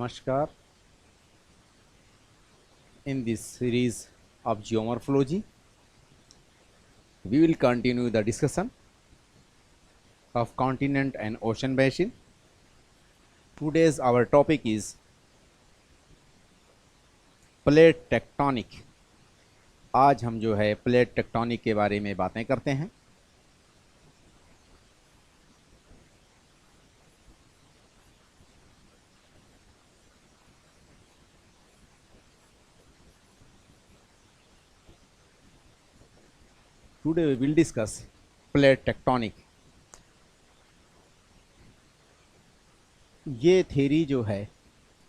Namaskar. In this series of geomorphology, we will continue the discussion of continent and ocean basin. Today's our topic is plate tectonic. आज हम जो है plate tectonic के बारे में बातें करते हैं. Today we will discuss plate tectonic. ये थ्योरी जो है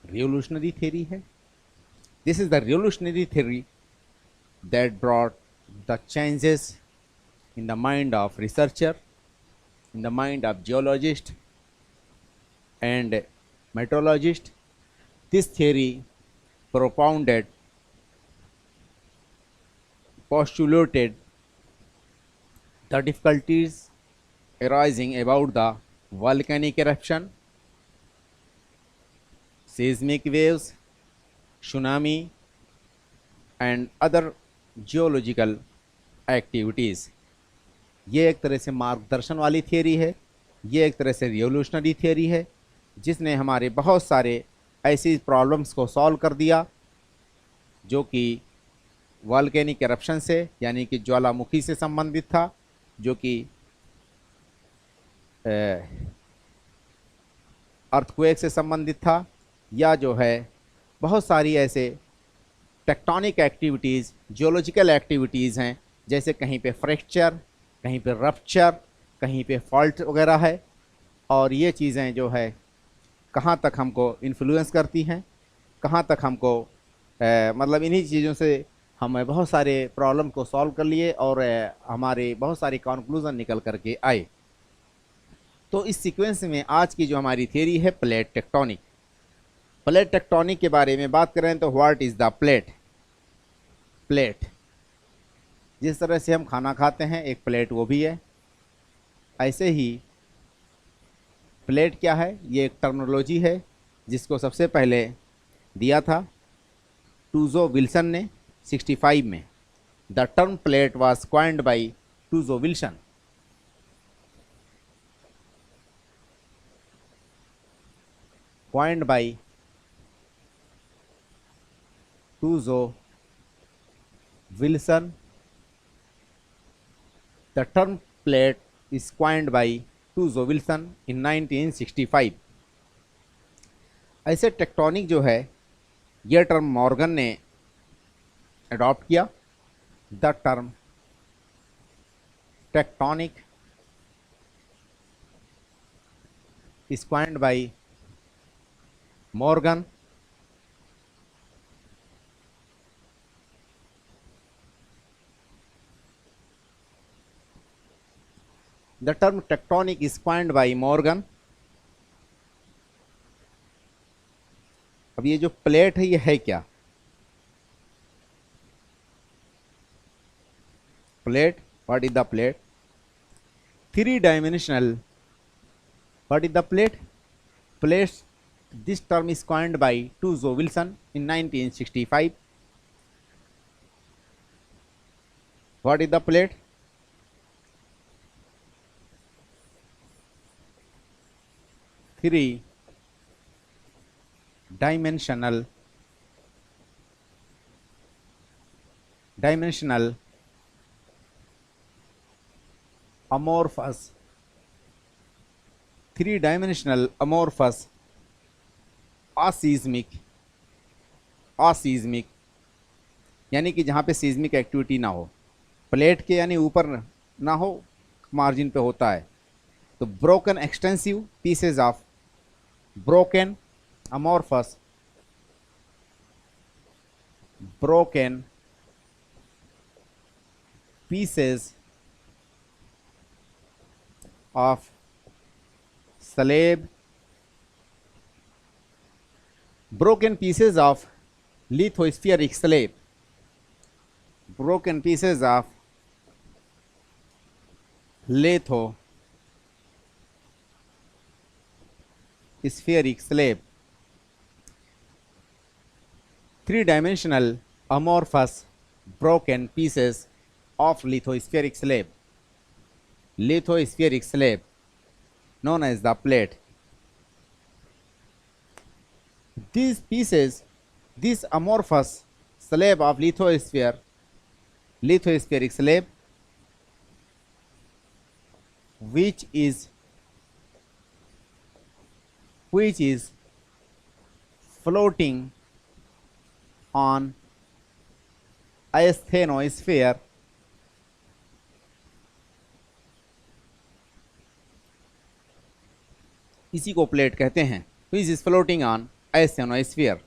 रिवोल्यूशनरी थ्योरी है. This is the revolutionary theory that brought the changes in the mind of researcher, in the mind of geologist and meteorologist. This theory propounded, postulated the difficulties arising about the volcanic eruption, seismic waves, tsunami and other geological activities. ये एक तरह से मार्गदर्शन वाली theory है. ये एक तरह से रिवोल्यूशनरी थियरी है जिसने हमारे बहुत सारे ऐसी प्रॉब्लम्स को सॉल्व कर दिया जो कि वॉल्केनिक एरप्शन से यानी कि ज्वालामुखी से संबंधित था, जो कि अर्थक्वेक से संबंधित था, या जो है बहुत सारी ऐसे टेक्टोनिक एक्टिविटीज़, जियोलॉजिकल एक्टिविटीज़ हैं, जैसे कहीं पे फ्रैक्चर, कहीं पे रप्चर, कहीं पे फॉल्ट वगैरह है. और ये चीज़ें जो है कहाँ तक हमको इन्फ्लुएंस करती हैं, कहाँ तक हमको मतलब इन्हीं चीज़ों से हम बहुत सारे प्रॉब्लम को सॉल्व कर लिए और हमारे बहुत सारे कंक्लूजन निकल करके आए. तो इस सीक्वेंस में आज की जो हमारी थियरी है प्लेट टेक्टोनिक. प्लेट टेक्टोनिक के बारे में बात करें तो what is the plate. Plate जिस तरह से हम खाना खाते हैं एक प्लेट वो भी है, ऐसे ही प्लेट क्या है, ये एक टर्मिनोलॉजी है जिसको सबसे पहले दिया था टूजो विल्सन ने 65 में. The term plate was coined bye टूजो Wilson. Coined bye टूजो Wilson. The term plate is coined by Tuzo Wilson in 1965. ऐसे टेक्टोनिक जो है यह टर्म मॉर्गन ने अडॉप्ट किया. The term tectonic is coined by Morgan. The term tectonic is coined by Morgan. अब ये जो plate है ये है क्या. Plate, what is the plate. Three dimensional. What is the plate. Plates. This term is coined by Tuzo Wilson in 1965. What is the plate. Three dimensional amorphous. Three-dimensional amorphous aseismic यानी कि जहाँ पे seismic activity ना हो, plate के यानी ऊपर ना हो, मार्जिन पे होता है. तो broken extensive pieces of broken amorphous broken pieces of slab, broken pieces of lithospheric slab, broken pieces of lithospheric slab. 3-dimensional amorphous broken pieces of lithospheric slab. Lithospheric slab known as the plate. These pieces, this amorphous slab of lithospheric slab, which is floating on asthenosphere, इसी को plate कहते हैं. which is floating on asthenosphere.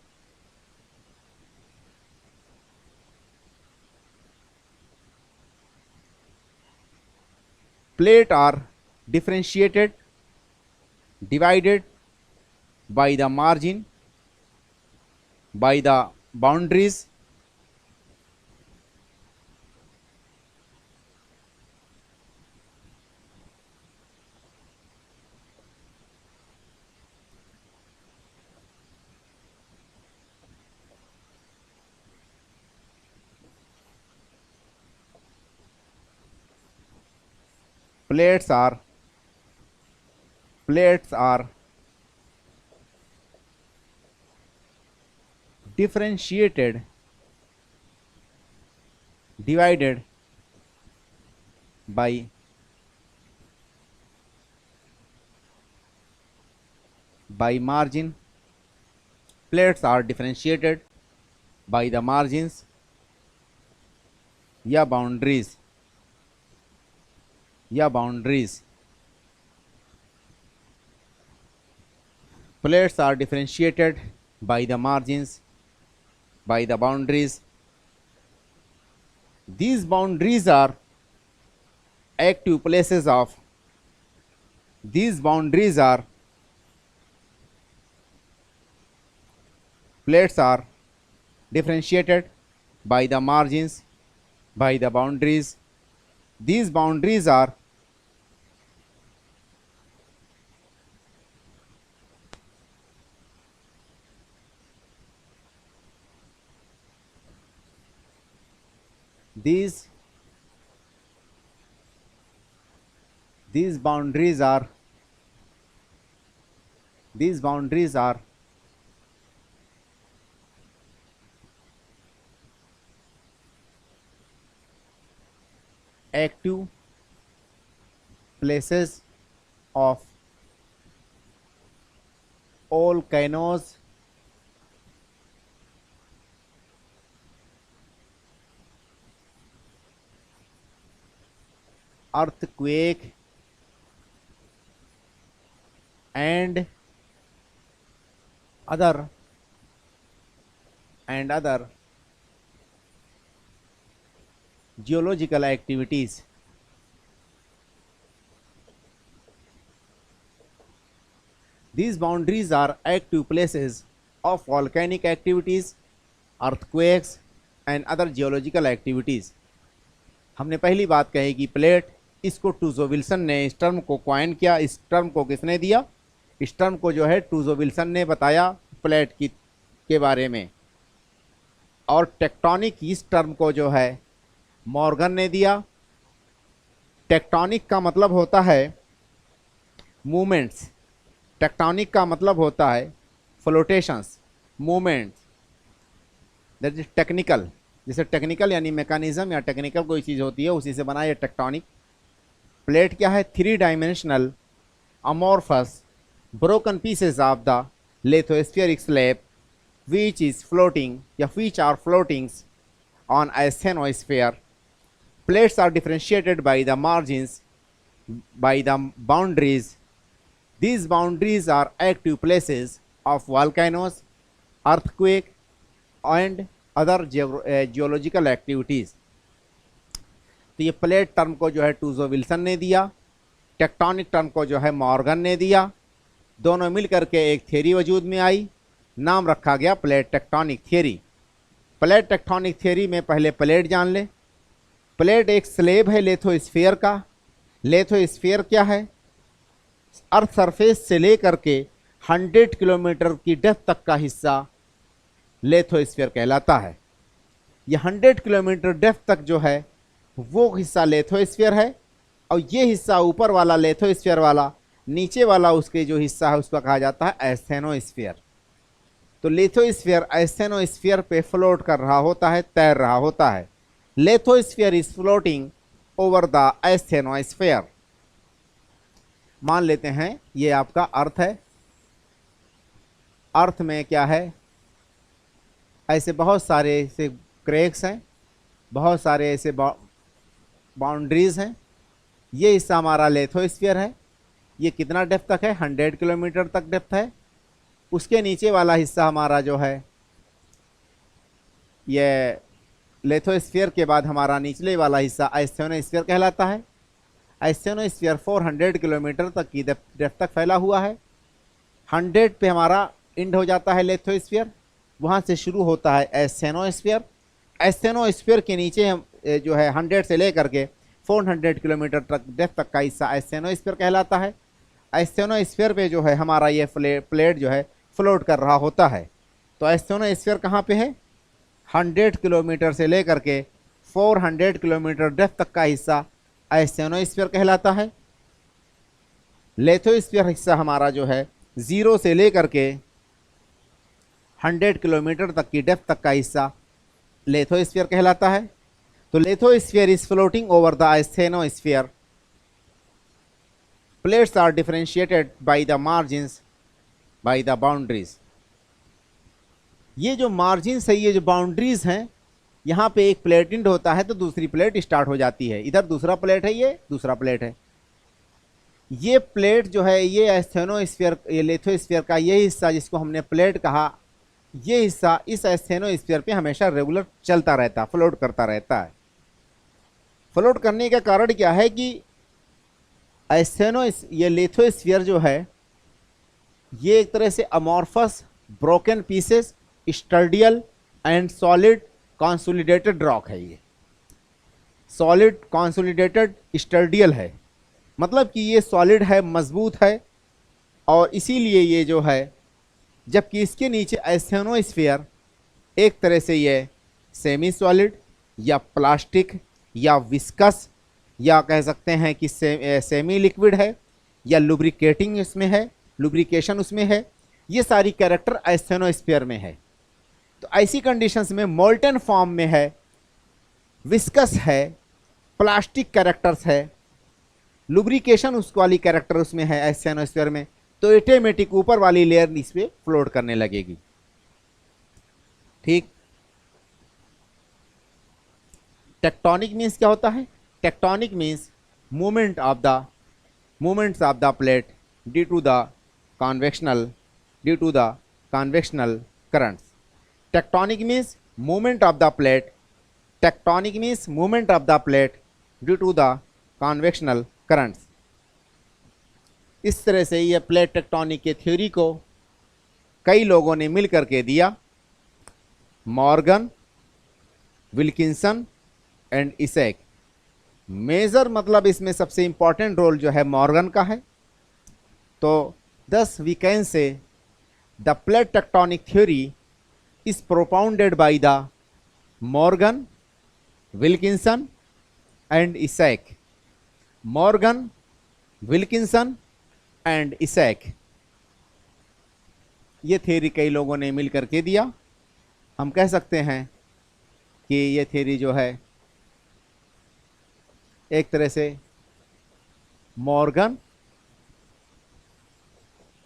Plate are differentiated, divided by the margin, by the boundaries, plates are differentiated, divided by margin. Plates are differentiated by the margins या boundaries. Plates are differentiated by the margins, by the boundaries. These boundaries are active places of plates are differentiated by the margins, by the boundaries. These boundaries are these boundaries are active places of volcanoes, earthquake, and other geological activities. These boundaries are active places of volcanic activities, earthquakes and other geological activities. हमने पहली बात कही कि plate, इसको टूजो Wilson ने इस term को coin किया. इस टर्म को किसने दिया? इस टर्म को जो है टूजो विल्सन ने बताया प्लेट के बारे में. और टेक्टोनिक, इस टर्म को जो है मॉर्गन ने दिया. टेक्टोनिक का मतलब होता है मूवमेंट्स. टेक्टोनिक का मतलब होता है फ्लोटेशंस, मूवमेंट्स. That is technical. जैसे टेक्निकल यानी मैकेनिज्म या टेक्निकल कोई चीज़ होती है, उसी से बना है टेक्टोनिक. प्लेट क्या है? 3-dimensional amorphous broken pieces of the lithospheric slab which are floating on asthenosphere. Plates are differentiated by the margins, by the boundaries. These boundaries are active places of volcanoes, earthquake and other geological activities. तो ये plate term को जो है टूजो Wilson ने दिया, tectonic term को जो है मॉर्गन ने दिया. दोनों मिलकर के एक थियरी वजूद में आई, नाम रखा गया plate tectonic theory. Plate tectonic theory में पहले प्लेट जान ले. प्लेट एक स्लेब है लिथोस्फीयर का. लिथोस्फीयर क्या है? अर्थ सरफेस से लेकर के 100 किलोमीटर की डेप्थ तक का हिस्सा लेथोस्फीयर कहलाता है। ये 100 किलोमीटर डेप्थ तक जो है वो हिस्सा लेथोस्फीयर है, और ये हिस्सा ऊपर वाला लेथोस्फीयर वाला, नीचे वाला उसके जो हिस्सा है उसका कहा जाता है एस्थेनोस्फीयर। तो लिथोस्फीयर एस्थेनोस्फीयर पे फ्लोट कर रहा होता है, तैर रहा होता है। Lithosphere is floating over the asthenosphere. मान लेते हैं ये आपका अर्थ है। अर्थ में क्या है, ऐसे बहुत सारे ऐसे क्रैक्स हैं, बहुत सारे ऐसे बाउंड्रीज हैं। ये हिस्सा हमारा लिथोस्फीयर है। ये कितना डेप्थ तक है, 100 किलोमीटर तक डेप्थ है। उसके नीचे वाला हिस्सा हमारा जो है, ये लिथोस्फीयर के बाद हमारा निचले वाला हिस्सा एस्थेनोस्फीयर कहलाता है। एस्थेनोस्फीयर 400 किलोमीटर तक की डेप्थ तक फैला हुआ है। 100 पे हमारा एंड हो जाता है लिथोस्फीयर, वहाँ से शुरू होता है एस्थेनोस्फीयर। एस्थेनोस्फीयर के नीचे हम जो है 100 से लेकर के 400 किलोमीटर तक डेप्थ तक का हिस्सा एस्थेनोस्फीयर कहलाता है। एस्थेनोस्फीयर पे जो है हमारा ये प्लेट जो है फ्लोट कर रहा होता है। तो एस्थेनोस्फीयर कहाँ पे है, 100 किलोमीटर से लेकर के 400 किलोमीटर डेप्थ तक का हिस्सा एस्थेनोस्फीयर कहलाता है। लिथोस्फीयर हिस्सा हमारा जो है 0 से लेकर के 100 किलोमीटर तक की डेप्थ तक का हिस्सा लिथोस्फीयर कहलाता है। तो lithosphere is floating over the asthenosphere. Plates are differentiated by the margins by the boundaries. ये जो मार्जिन्स है, ये जो बाउंड्रीज हैं, यहाँ पे एक प्लेट एंड होता है तो दूसरी प्लेट स्टार्ट हो जाती है। इधर दूसरा प्लेट है, ये दूसरा प्लेट है। ये प्लेट जो है, ये एस्थेनोस्फीयर, ये लिथोस्फीयर का ये हिस्सा जिसको हमने प्लेट कहा, ये हिस्सा इस एस्थेनोस्फीयर पे हमेशा रेगुलर चलता रहता, फ्लोट करता रहता है। फ्लोट करने का कारण क्या है कि ये लिथोस्फीयर जो है, ये एक तरह से अमॉर्फस ब्रोकन पीसेस स्टर्डियल एंड सॉलिड कॉन्सोलिडेटेड रॉक है। ये सॉलिड कॉन्सोलिडेटेड स्टर्डियल है, मतलब कि ये सॉलिड है, मजबूत है, और इसीलिए ये जो है, जबकि इसके नीचे एस्थेनोस्फीयर एक तरह से ये सेमी सॉलिड या प्लास्टिक या विस्कस या कह सकते हैं कि सेमी लिक्विड है, या लुब्रिकेटिंग इसमें है, लुब्रिकेशन उसमें है। ये सारी कैरेक्टर एस्थेनोस्फीयर में है। तो ऐसी कंडीशंस में मोल्टन फॉर्म में है, विस्कस है, प्लास्टिक कैरेक्टर्स है, लुब्रिकेशन उस वाली कैरेक्टर उसमें है एस्थेनोस्फीयर में, तो ऑटोमेटिक ऊपर वाली लेयर इस पे फ्लोट करने लगेगी। ठीक। टेक्टोनिक मीन्स क्या होता है, tectonic means movements of the plate due to the convectional currents. Tectonic means movement of the plate, tectonic means movement of the plate due to the convectional currents. इस तरह से ये प्लेट टेक्टोनिक के theory को कई लोगों ने मिल करके दिया, मॉर्गन, विल्किंसन एंड इसेक। मेजर मतलब इसमें सबसे इंपॉर्टेंट रोल जो है मॉर्गन का है। तो thus we can say the plate tectonic theory is propounded by the Morgan, Wilkinson and Isaac. Morgan, Wilkinson and Isaac, ये थ्योरी कई लोगों ने मिल करके दिया। हम कह सकते हैं कि ये थ्योरी जो है एक तरह से मॉर्गन,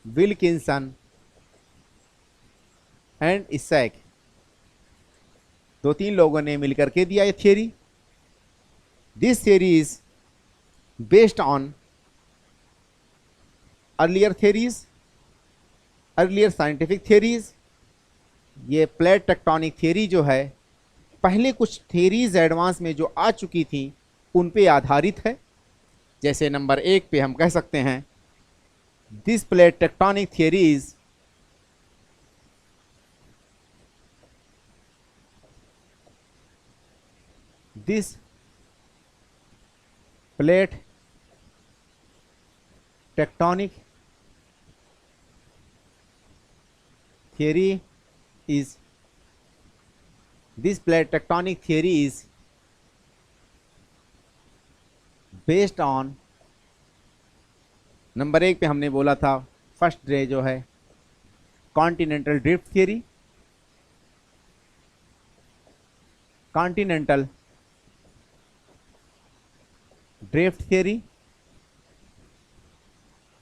विल्किंसन एंड इसैक, दो तीन लोगों ने मिलकर के दिया ये theory. This theory is based on earlier theories, earlier scientific theories. ये प्लेट टेक्टोनिक थियरी जो है, पहले कुछ थियरीज एडवांस में जो आ चुकी थी उन पे आधारित है। जैसे नंबर 1 पे हम कह सकते हैं, this plate tectonic theory is this plate tectonic theory is this plate tectonic theory is based on, number 1 पे हमने बोला था फर्स्ट डे जो है continental drift theory, continental drift theory.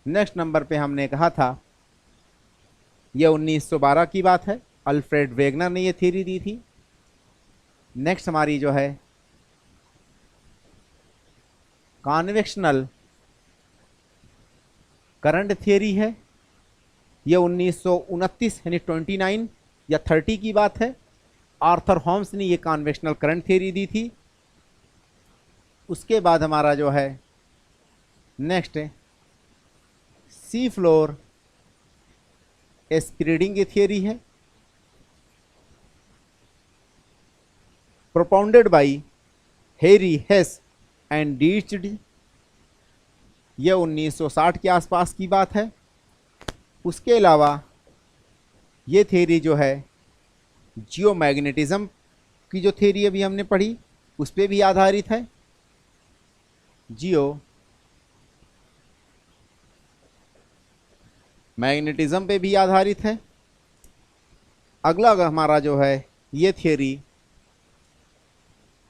Next number पे हमने कहा था यह 1912 की बात है, अल्फ्रेड वेगनर ने यह थ्योरी दी थी। नेक्स्ट हमारी जो है कॉन्वेक्शनल करंट थियरी है, यह 1929 यानी 29 या 30 की बात है। आर्थर होम्स ने यह कॉन्वेक्शनल करंट थियरी दी थी। उसके बाद हमारा जो है नेक्स्ट सी फ्लोर स्प्रेडिंग की थियरी है, propounded by Harry Hess and Dietz, यह 1960 के आसपास की बात है। उसके अलावा ये थियरी जो है जियोमैग्नेटिज्म की जो थियरी अभी हमने पढ़ी उस पर भी आधारित है, जियो मैग्नेटिज्म पे भी आधारित है। अगला हमारा जो है ये थियरी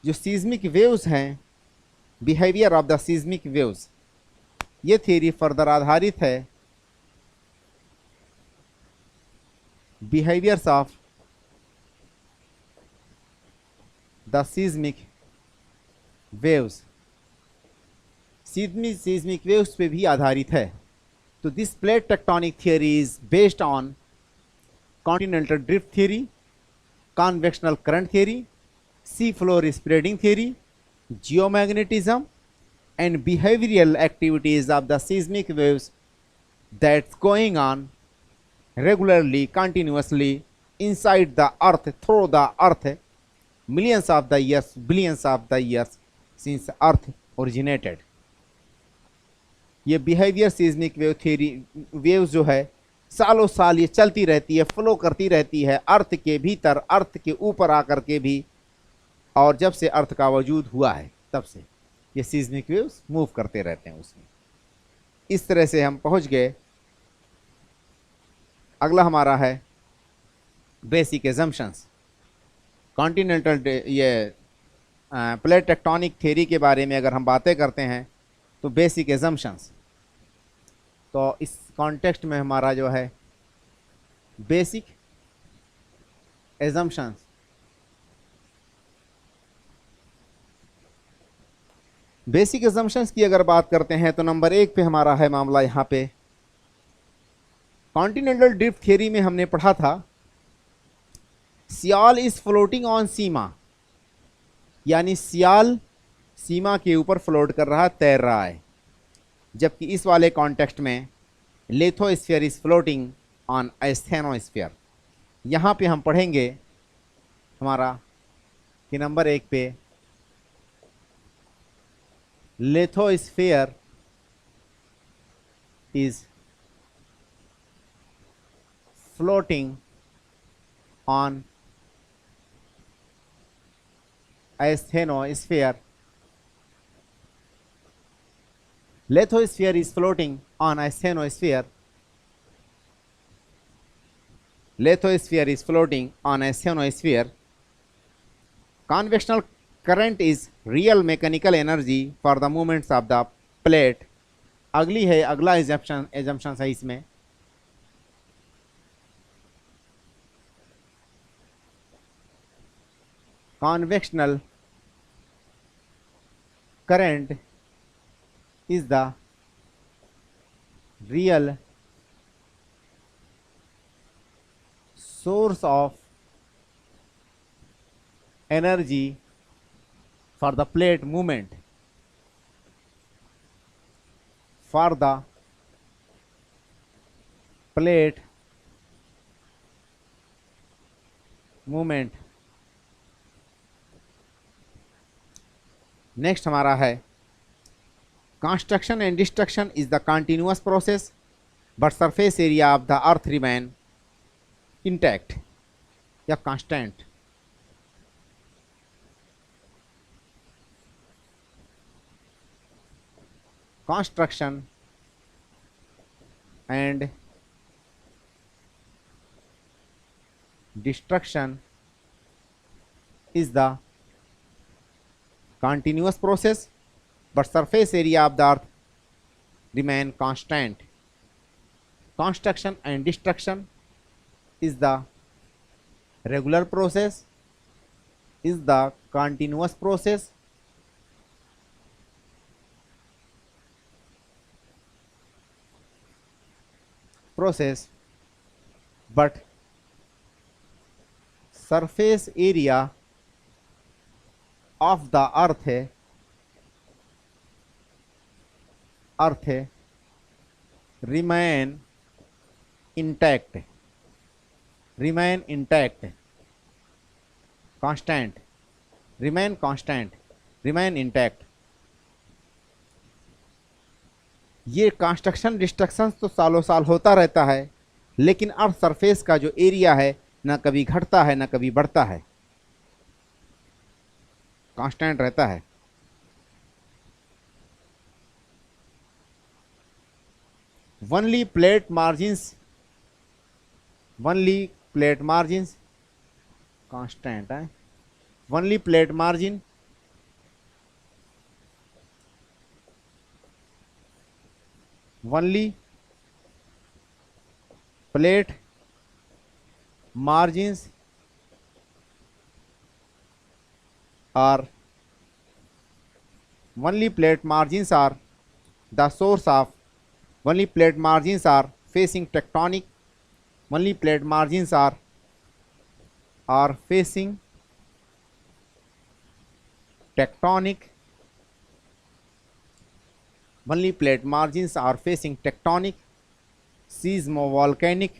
जो सीज्मिक वेव्स हैं, behaviour of the seismic waves, ये थियरी फर्दर आधारित है behaviours of the seismic waves, seismic waves पे भी आधारित है। तो this plate tectonic theory is based on continental drift theory, convectional current theory, C floor spreading theory, geomagnetism and behavioral activities of the seismic waves that's going on regularly, continuously inside the earth, through the earth, millions of the years, billions of the years since earth originated। ये behaviour seismic wave theory waves जो है सालों साल ये चलती रहती है, flow करती रहती है अर्थ के भीतर, अर्थ के ऊपर आकर के भी, और जब से अर्थ का वजूद हुआ है तब से ये सीज्मिक वेव्स मूव करते रहते हैं उसमें। इस तरह से हम पहुंच गए। अगला हमारा है बेसिक एजम्पशंस। कॉन्टिनेंटल ये प्लेट टेक्टोनिक थ्योरी के बारे में अगर हम बातें करते हैं तो बेसिक एजम्पशंस, तो इस कॉन्टेक्स्ट में हमारा जो है बेसिक एजम्पशंस, बेसिक एजम्पशंस की अगर बात करते हैं तो नंबर 1 पे हमारा है मामला यहाँ पे कॉन्टिनेंटल ड्रिफ्ट थियरी में हमने पढ़ा था सियाल इज फ्लोटिंग ऑन सीमा, यानी सियाल सीमा के ऊपर फ्लोट कर रहा, तैर रहा है। जबकि इस वाले कॉन्टेक्स्ट में lithosphere is floating on asthenosphere. यहाँ पे हम पढ़ेंगे हमारा कि नंबर 1 पे lithosphere is floating on asthenosphere. Lithosphere is floating on asthenosphere. Lithosphere is floating on asthenosphere. Convectional current is real mechanical energy for the movements of the plate। अगली है, अगला एजम्पशन है इसमें convectional current is the real source of energy for the plate movement, for the plate movement। Next हमारा है construction and destruction is the continuous process but surface area of the earth remain intact या constant. construction and destruction is the continuous process, but surface area of the earth remain constant. Construction and destruction is the regular process, is the continuous process. But surface area of the earth remain intact, constant, remain intact. ये construction destruction तो सालों साल होता रहता है, लेकिन earth surface का जो एरिया है ना कभी घटता है ना कभी बढ़ता है, कांस्टेंट रहता है. only plate margins constant है. only plate margin only plate margins are only plate margins are the source of only plate margins are facing tectonic only plate margins are facing tectonic only plate margins are facing tectonic seismovolcanic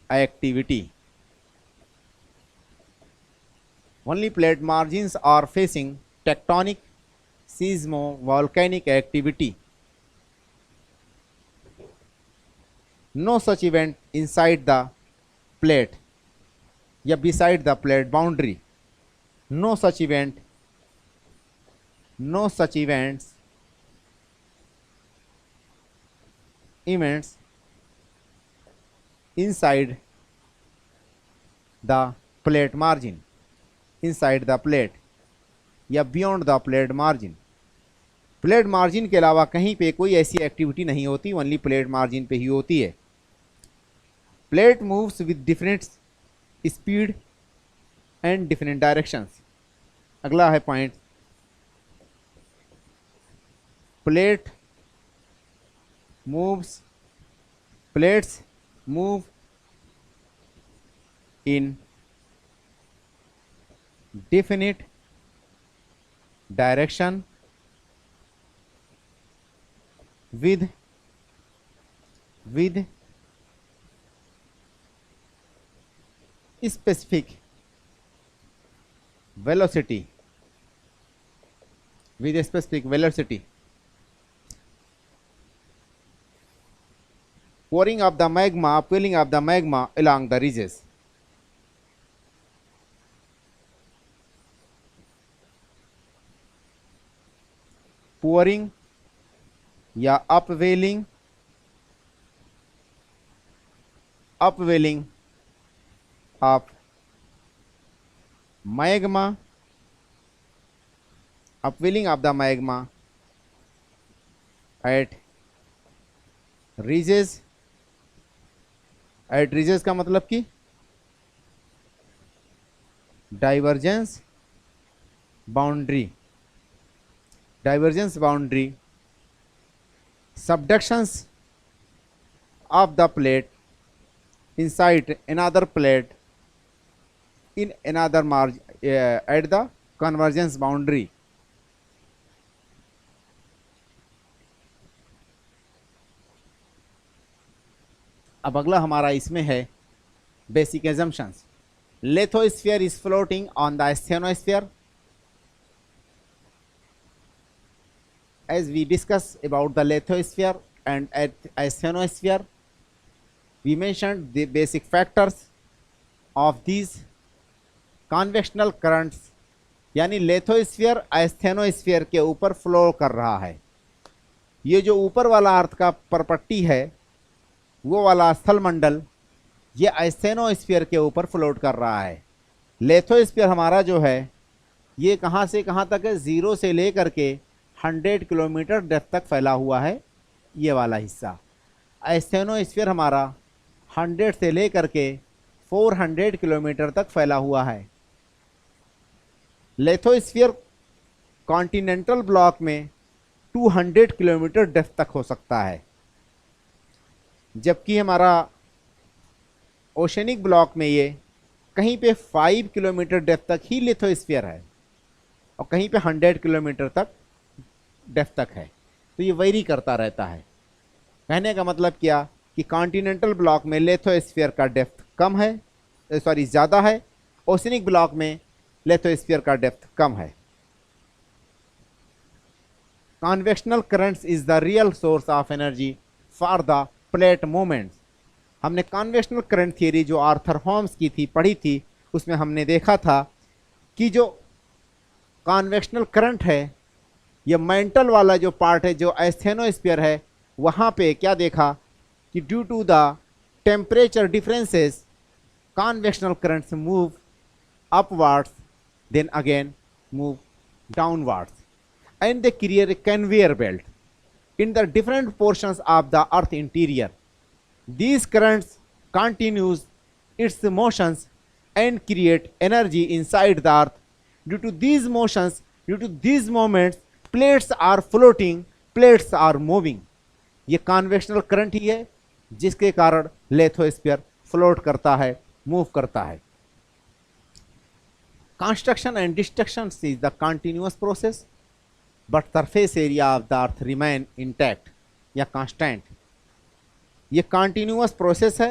activity. Only plate margins are facing tectonic seismovolcanic activity. No such event inside the plate या beside the plate boundary. No such events inside the plate margin, inside the plate या beyond the plate margin. Plate margin के अलावा कहीं पे कोई ऐसी activity नहीं होती, ओनली प्लेट मार्जिन पे ही होती है. Plate moves with different speed and different directions. अगला है point, plates move in definite direction with specific velocity, pouring of the magma, upwelling of the magma along the ridges. pouring या upwelling of magma, upwelling of the magma at ridges. At ridges का मतलब कि divergence boundary, subductions of the plate inside another plate in another margin at the convergence boundary. अब अगला हमारा इसमें है basic assumptions. Lithosphere is floating on the asthenosphere. As we discuss about the lithosphere and asthenosphere, we mentioned the basic factors of these convectional currents, यानी लेथोस्फीयर आस्थेनोस्फीयर के ऊपर flow कर रहा है। ये जो ऊपर वाला अर्थ का परपट्टी है, वो वाला स्थल मंडल, ये आस्थेनोस्फीयर के ऊपर फ्लोट कर रहा है। लेथोस्फीयर हमारा जो है ये कहाँ से कहाँ तक है, 0 से लेकर के 100 किलोमीटर डेप्थ तक फैला हुआ है, ये वाला हिस्सा। आस्थेनोस्फीयर हमारा 100 से लेकर के 400 किलोमीटर तक फैला हुआ है। लेथोस्फीयर कॉन्टिनेंटल ब्लॉक में 200 किलोमीटर डेप्थ तक हो सकता है, जबकि हमारा ओशनिक ब्लॉक में ये कहीं पे 5 किलोमीटर डेप्थ तक ही लिथोस्फीयर है और कहीं पे 100 किलोमीटर तक डेप्थ तक है। तो ये वेरी करता रहता है। कहने का मतलब क्या कि कॉन्टिनेंटल ब्लॉक में लिथोस्फीयर का डेप्थ कम है, ज़्यादा है, ओशनिक ब्लॉक में लिथोस्फीयर का डेप्थ कम है। Convectional currents is the real source of energy for the plate movements. हमने कॉन्वेक्शनल करंट थियरी जो आर्थर होम्स की थी पढ़ी थी, उसमें हमने देखा था कि जो कॉन्वेक्शनल करंट है, ये मेंटल वाला जो पार्ट है, जो आस्थेनोस्फीयर है, वहाँ पे क्या देखा कि due to the temperature differences convectional currents move upwards then again move downwards, and they create a conveyor belt in the different portions of the earth interior. These currents continues its motions and create energy inside the earth. Due to these motions, due to these moments, plates are floating, plates are moving. ये convectional current ही है जिसके कारण lithosphere float करता है, move करता है। Construction and destruction is the continuous process, but surface area of the earth remain intact या constant। ये continuous process है।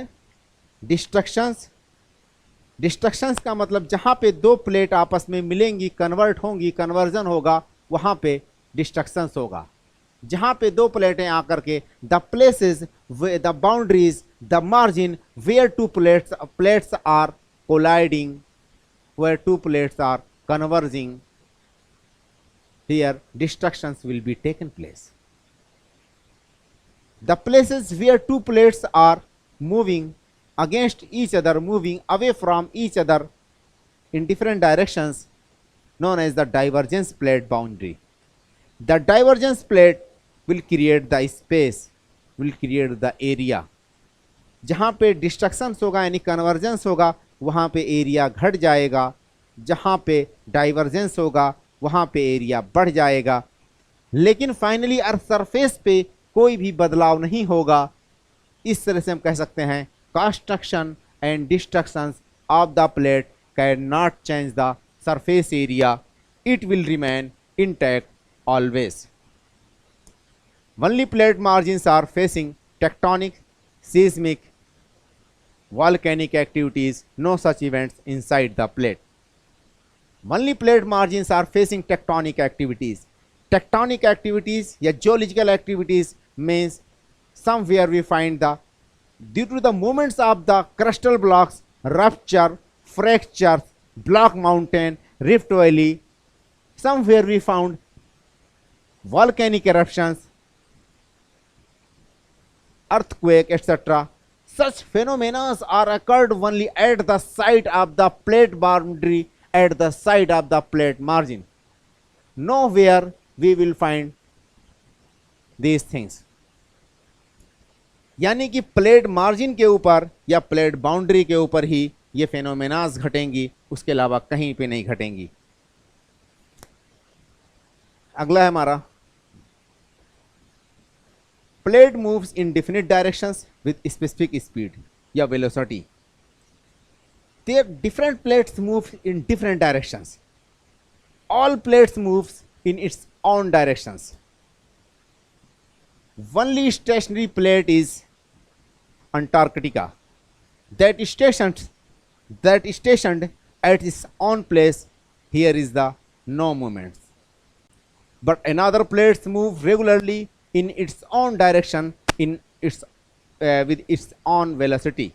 डिस्ट्रक्शंस का मतलब जहाँ पे दो प्लेट आपस में मिलेंगी, कन्वर्ट होंगी, कन्वर्जन होगा, वहाँ पे डिस्ट्रक्शंस होगा। जहाँ पे दो प्लेटें आकर के the places, the boundaries, the margin where two plates are colliding, where two plates are converging, here destructions will be taken place. The places where two plates are moving against each other, moving away from each other in different directions, known as the divergence plate boundary. The divergence plate will create the space, will create the area. जहाँ पे destructions होगा यानी convergence होगा, वहाँ पे area घट जाएगा, जहाँ पे डाइवर्जेंस होगा वहाँ पे एरिया बढ़ जाएगा। लेकिन फाइनली अर्थ सरफेस पे कोई भी बदलाव नहीं होगा। इस तरह से हम कह सकते हैं construction and destructions of the plate can not change the surface area, it will remain intact always. Only plate margins are facing tectonic, seismic, volcanic activities, no such events inside the plate. Only plate margins are facing tectonic activities. Tectonic activities या geological activities means somewhere we find the, due to the movements of the crustal blocks, rupture, fractures, block mountain, rift valley, somewhere we found volcanic eruptions, earthquake, etc. Such phenomena are occurred only at the site of the plate boundary, at the side of the plate margin. Nowhere we will find these things. यानी कि plate margin के ऊपर या plate boundary के ऊपर ही ये फेनोमेनाज घटेंगी, उसके अलावा कहीं पे नहीं घटेंगी। अगला है हमारा, plate moves in definite directions with specific speed या velocity. Their different plates move in different directions. All plates moves in its own directions. Only stationary plate is Antarctica, that stationed at its own place. Here is the no movements. But another plates move regularly in its own direction in its with its on velocity.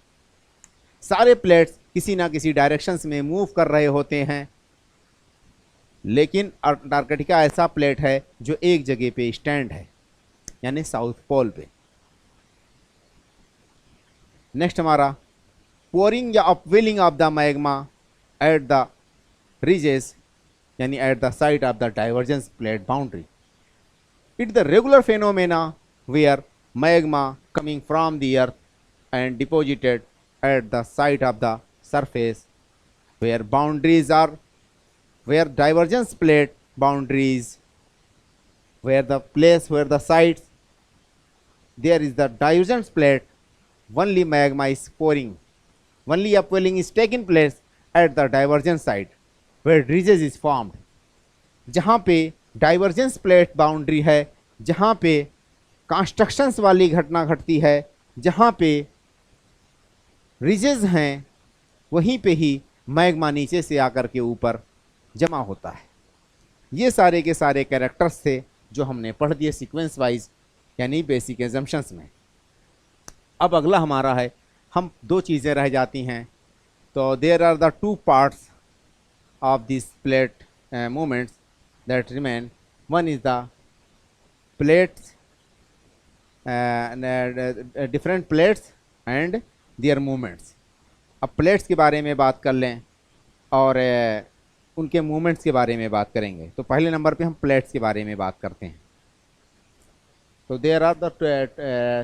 सारे plates किसी ना किसी directions में move कर रहे होते हैं, लेकिन अंटार्कटिका ऐसा प्लेट है जो एक जगह पे स्टैंड है, यानी साउथ पोल पे। नेक्स्ट हमारा पोरिंग या upwelling of the magma at the ridges, यानी at the site of the divergence plate boundary. It the regular phenomena where magma coming from the earth and deposited at the site of the surface where boundaries are, where divergence plate boundaries, where the place where the sites there is the divergence plate, only magma is pouring, only upwelling is taking place at the divergence site where ridges is formed। जहाँ पे divergence plate boundary है, जहाँ पे constructions वाली घटना घटती है, जहाँ पे रिजेस हैं, वहीं पे ही मैग्मा नीचे से आकर के ऊपर जमा होता है। ये सारे के सारे कैरेक्टर्स थे जो हमने पढ़ दिए सीक्वेंस वाइज, यानी बेसिक एजम्पशंस में। अब अगला हमारा है, हम दो चीज़ें रह जाती हैं। तो there are the two parts of this plate movements that remain. One is the plates, different plates and their movements. अब प्लेट्स के बारे में बात कर लें और उनके मूवमेंट्स के बारे में बात करेंगे। तो पहले नंबर पे हम प्लेट्स के बारे में बात करते हैं। तो there are the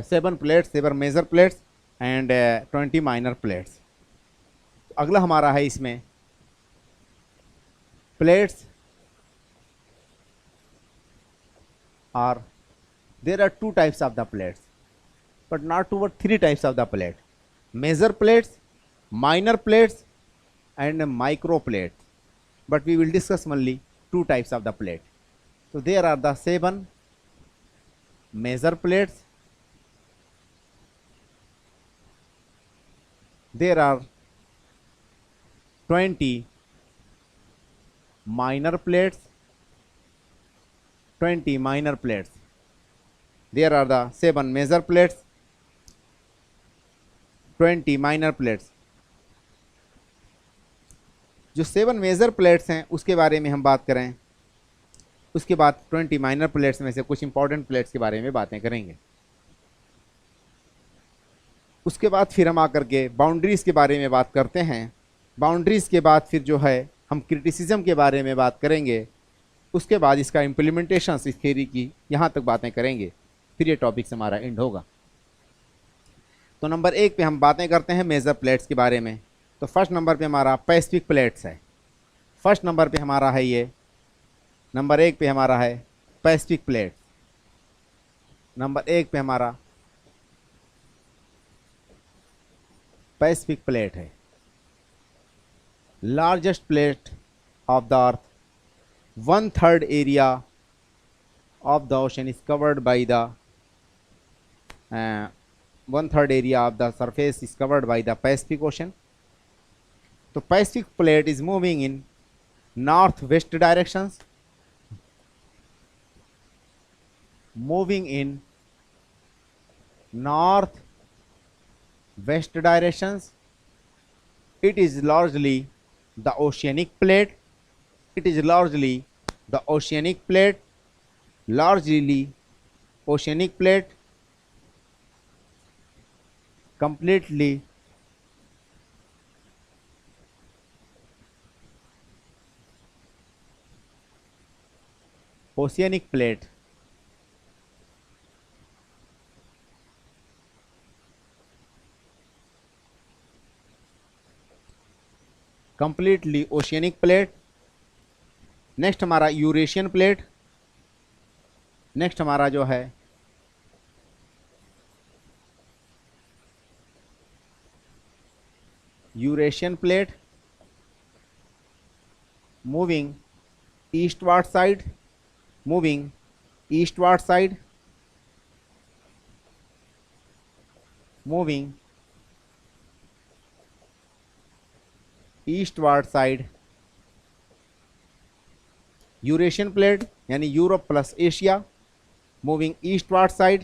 7 plates, 7 major plates and 20 minor plates. अगला हमारा है इसमें plates are, there are 2 types of the plates, but not 2 but 3 types of the plate: major plates, minor plates and micro plates. But we will discuss only 2 types of the plate. So there are the 7 major plates, there are 20 minor plates, 20 minor plates। There are the 7 major plates, 20 minor plates। जो 7 major plates हैं उसके बारे में हम बात करें, उसके बाद 20 माइनर प्लेट्स में से कुछ इंपॉर्टेंट प्लेट्स के बारे में बातें करेंगे। उसके बाद फिर हम आकर के बाउंड्रीज के बारे में बात करते हैं। बाउंड्रीज के बाद फिर जो है हम क्रिटिसिज्म के बारे में बात करेंगे। उसके बाद इसका इम्प्लीमेंटेशन इस थ्योरी की, यहाँ तक बातें करेंगे, फिर ये टॉपिक से हमारा एंड होगा। तो नंबर 1 पे हम बातें करते हैं मेजर प्लेट्स के बारे में। तो फर्स्ट नंबर पे हमारा पैसिफिक प्लेट्स है। फर्स्ट नंबर पे हमारा है ये, नंबर 1 पे हमारा है पैसिफिक प्लेट्स। नंबर 1 पे हमारा पैसिफिक प्लेट है। Largest plate of the earth, 1/3 area of the ocean is covered by the 1/3 area of the surface is covered by the Pacific Ocean। तो Pacific plate is moving in northwest directions, moving in northwest directions। It is largely the oceanic plate, it is largely the oceanic plate, largely oceanic plate, completely oceanic plate। completely oceanic plate। Next हमारा Eurasian plate. Next हमारा जो है Eurasian plate, moving eastward side, moving eastward side, moving eastward side. Eurasian plate यानी Europe plus Asia, moving eastward side.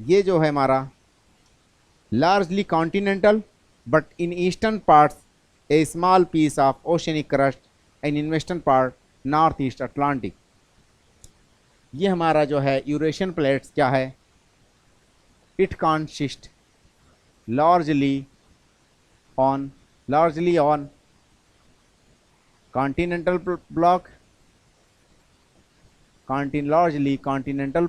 ये जो है हमारा largely continental but in eastern parts a small piece of oceanic crust and in western part north east Atlantic. ये हमारा जो है Eurasian plates क्या है, it consist largely on continental block, largely continental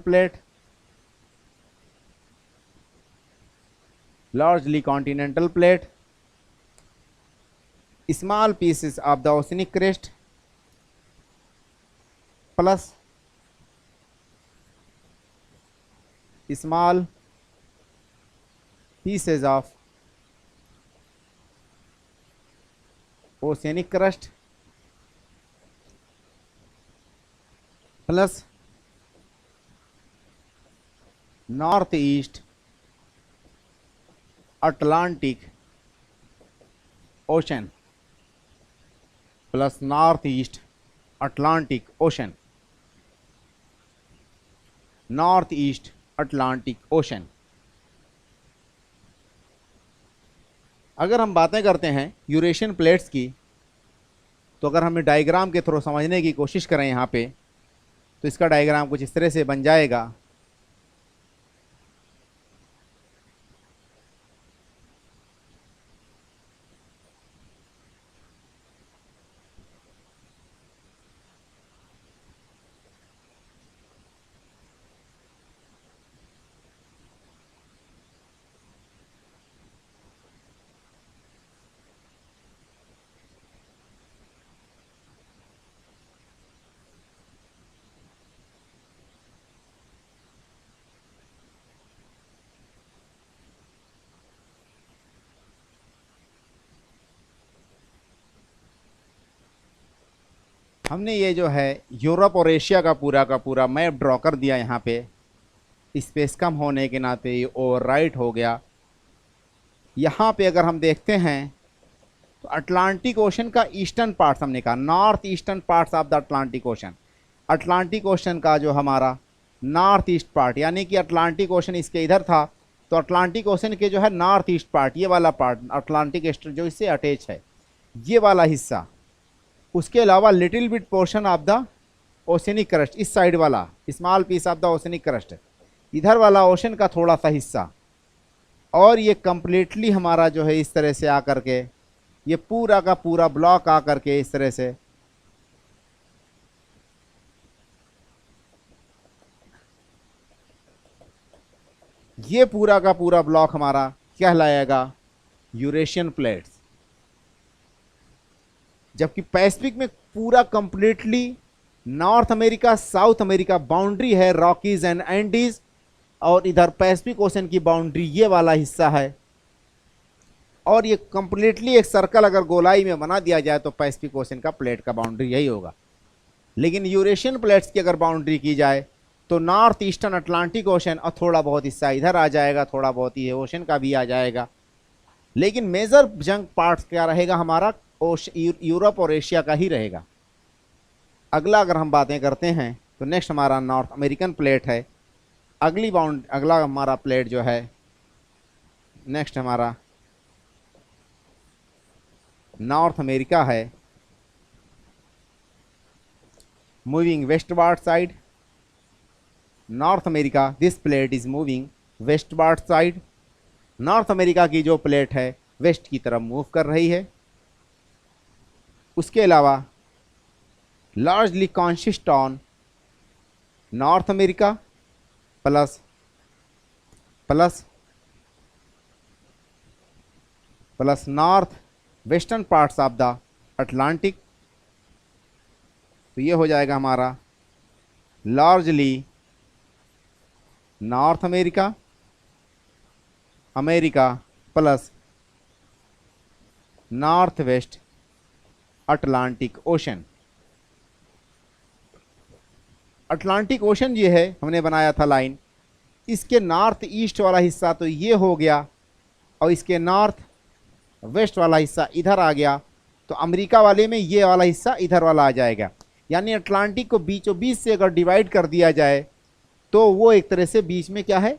plate, small pieces of the oceanic crust plus small pieces of oceanic crust plus northeast Atlantic Ocean, plus northeast Atlantic Ocean, northeast Atlantic Ocean। अगर हम बातें करते हैं Eurasian plates की, तो अगर हमें diagram के थ्रू समझने की कोशिश करें यहाँ पे, तो इसका डायग्राम कुछ इस तरह से बन जाएगा। हमने ये जो है यूरोप और एशिया का पूरा मैप ड्रॉ कर दिया। यहाँ पे स्पेस कम होने के नाते ये ओवरराइट हो गया। यहाँ पे अगर हम देखते हैं तो अटलांटिक ओशन का ईस्टर्न पार्ट्स हमने कहा, north eastern parts of the Atlantic ocean. Atlantic ocean का जो हमारा नॉर्थ ईस्ट पार्ट, यानी कि अटलांटिक ओशन इसके इधर था, तो अटलांटिक ओशन के जो है नॉर्थ ईस्ट पार्ट, ये वाला पार्ट अटलांटिक ईस्टर्न जो इससे अटैच है, ये वाला हिस्सा। उसके अलावा little bit portion of the oceanic crust, इस साइड वाला small piece of the oceanic crust, इधर वाला ओशन का थोड़ा सा हिस्सा। और ये कंप्लीटली हमारा जो है इस तरह से आकर के, ये पूरा का पूरा ब्लॉक आकर के इस तरह से ये पूरा का पूरा ब्लॉक हमारा कहलाएगा यूरेशियन प्लेट्स। जबकि पैसिफिक में पूरा completely north America south America boundary है, रॉकीज एंड एंडीज, और इधर पैसिफिक ओशन की बाउंड्री ये वाला हिस्सा है। और ये कंप्लीटली एक सर्कल अगर गोलाई में बना दिया जाए तो पैसिफिक ओशन का प्लेट का बाउंड्री यही होगा। लेकिन यूरेशियन प्लेट्स की अगर बाउंड्री की जाए तो नॉर्थ ईस्टर्न अटलांटिक ओशन और थोड़ा बहुत हिस्सा इधर आ जाएगा, थोड़ा बहुत ही ओशन का भी आ जाएगा। लेकिन मेजर जंग पार्ट्स क्या रहेगा हमारा, यूरोप और एशिया का ही रहेगा। अगला अगर हम बातें करते हैं तो नेक्स्ट हमारा नॉर्थ अमेरिकन प्लेट है। अगला हमारा प्लेट जो है नेक्स्ट हमारा नॉर्थ अमेरिका है। Moving westward side, north America, this plate is moving westward side. North America की जो प्लेट है वेस्ट की तरफ मूव कर रही है। उसके अलावा largely consist on north America plus north western parts of the Atlantic. तो ये हो जाएगा हमारा largely north America plus north west Atlantic ocean. Atlantic ocean ये है, हमने बनाया था लाइन, इसके नॉर्थ ईस्ट वाला हिस्सा तो ये हो गया और इसके नॉर्थ वेस्ट वाला हिस्सा इधर आ गया। तो अमेरिका वाले में ये वाला हिस्सा इधर वाला आ जाएगा। यानी अटलांटिक को बीचों बीच से अगर डिवाइड कर दिया जाए तो वो एक तरह से बीच में क्या है,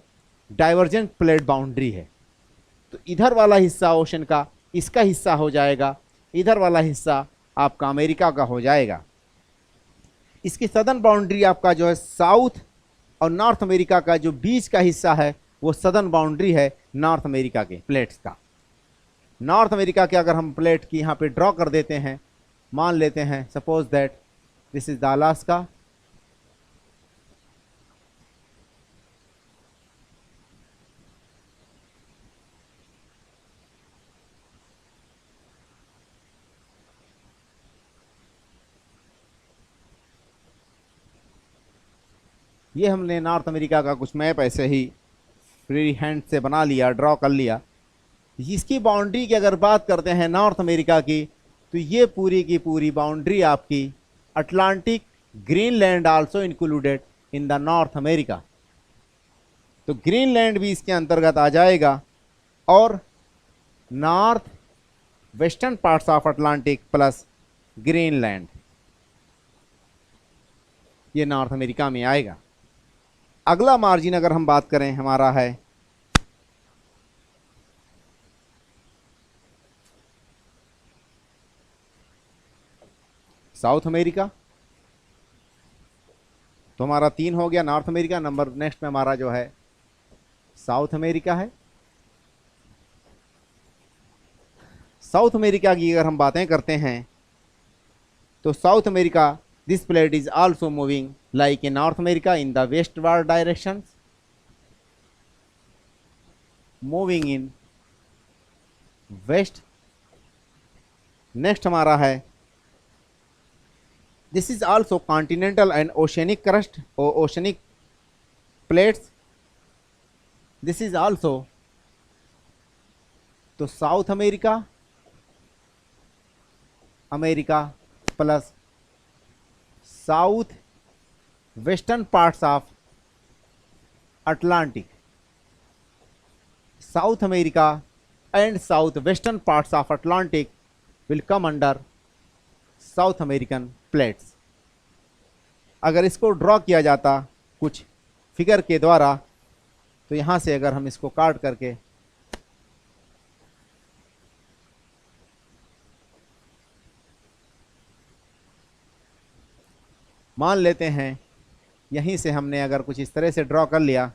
डाइवर्जेंट प्लेट बाउंड्री है। तो इधर वाला हिस्सा ओशन का इसका हिस्सा हो जाएगा, इधर वाला हिस्सा आपका अमेरिका का हो जाएगा। इसकी सदर्न बाउंड्री आपका जो है साउथ और नॉर्थ अमेरिका का जो बीच का हिस्सा है वो सदर्न बाउंड्री है नॉर्थ अमेरिका के प्लेट्स का। नॉर्थ अमेरिका के अगर हम प्लेट की यहाँ पे ड्रॉ कर देते हैं, मान लेते हैं suppose that this is the Alaska, ये हमने नॉर्थ अमेरिका का कुछ मैप ऐसे ही फ्री हैंड से बना लिया, ड्रॉ कर लिया। इसकी बाउंड्री की अगर बात करते हैं नॉर्थ अमेरिका की, तो ये पूरी की पूरी बाउंड्री आपकी Atlantic, Greenland also included in the north America. तो ग्रीनलैंड भी इसके अंतर्गत आ जाएगा और north western parts of Atlantic plus Greenland, ये नॉर्थ अमेरिका में आएगा। अगला मार्जिन अगर हम बात करें हमारा है साउथ अमेरिका। तो हमारा 3 हो गया नॉर्थ अमेरिका, नंबर नेक्स्ट में हमारा जो है साउथ अमेरिका है। साउथ अमेरिका की अगर हम बातें करते हैं तो south America, this plate is also moving like in North America in the westward directions, moving in west। next हमारा है this is also continental and oceanic crust or oceanic plates, this is also तो south America, America plus south western parts of Atlantic, south America and south western parts of Atlantic will come under south American plates. अगर इसको draw किया जाता कुछ figure के द्वारा, तो यहाँ से अगर हम इसको काट करके मान लेते हैं, यहीं से हमने अगर कुछ इस तरह से ड्रॉ कर लिया,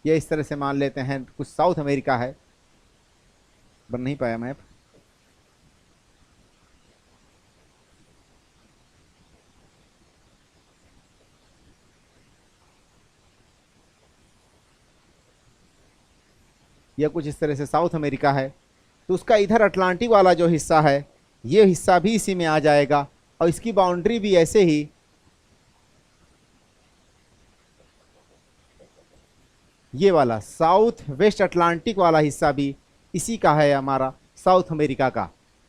ये इस तरह से मान लेते हैं कुछ साउथ अमेरिका है, बन नहीं पाया मैप। यह कुछ इस तरह से साउथ अमेरिका है। तो उसका इधर अटलांटिक वाला जो हिस्सा है, ये हिस्सा भी इसी में आ जाएगा और इसकी बाउंड्री भी ऐसे ही ये वाला साउथ वेस्ट अटलांटिक वाला हिस्सा भी इसी का है हमारा साउथ अमेरिका का।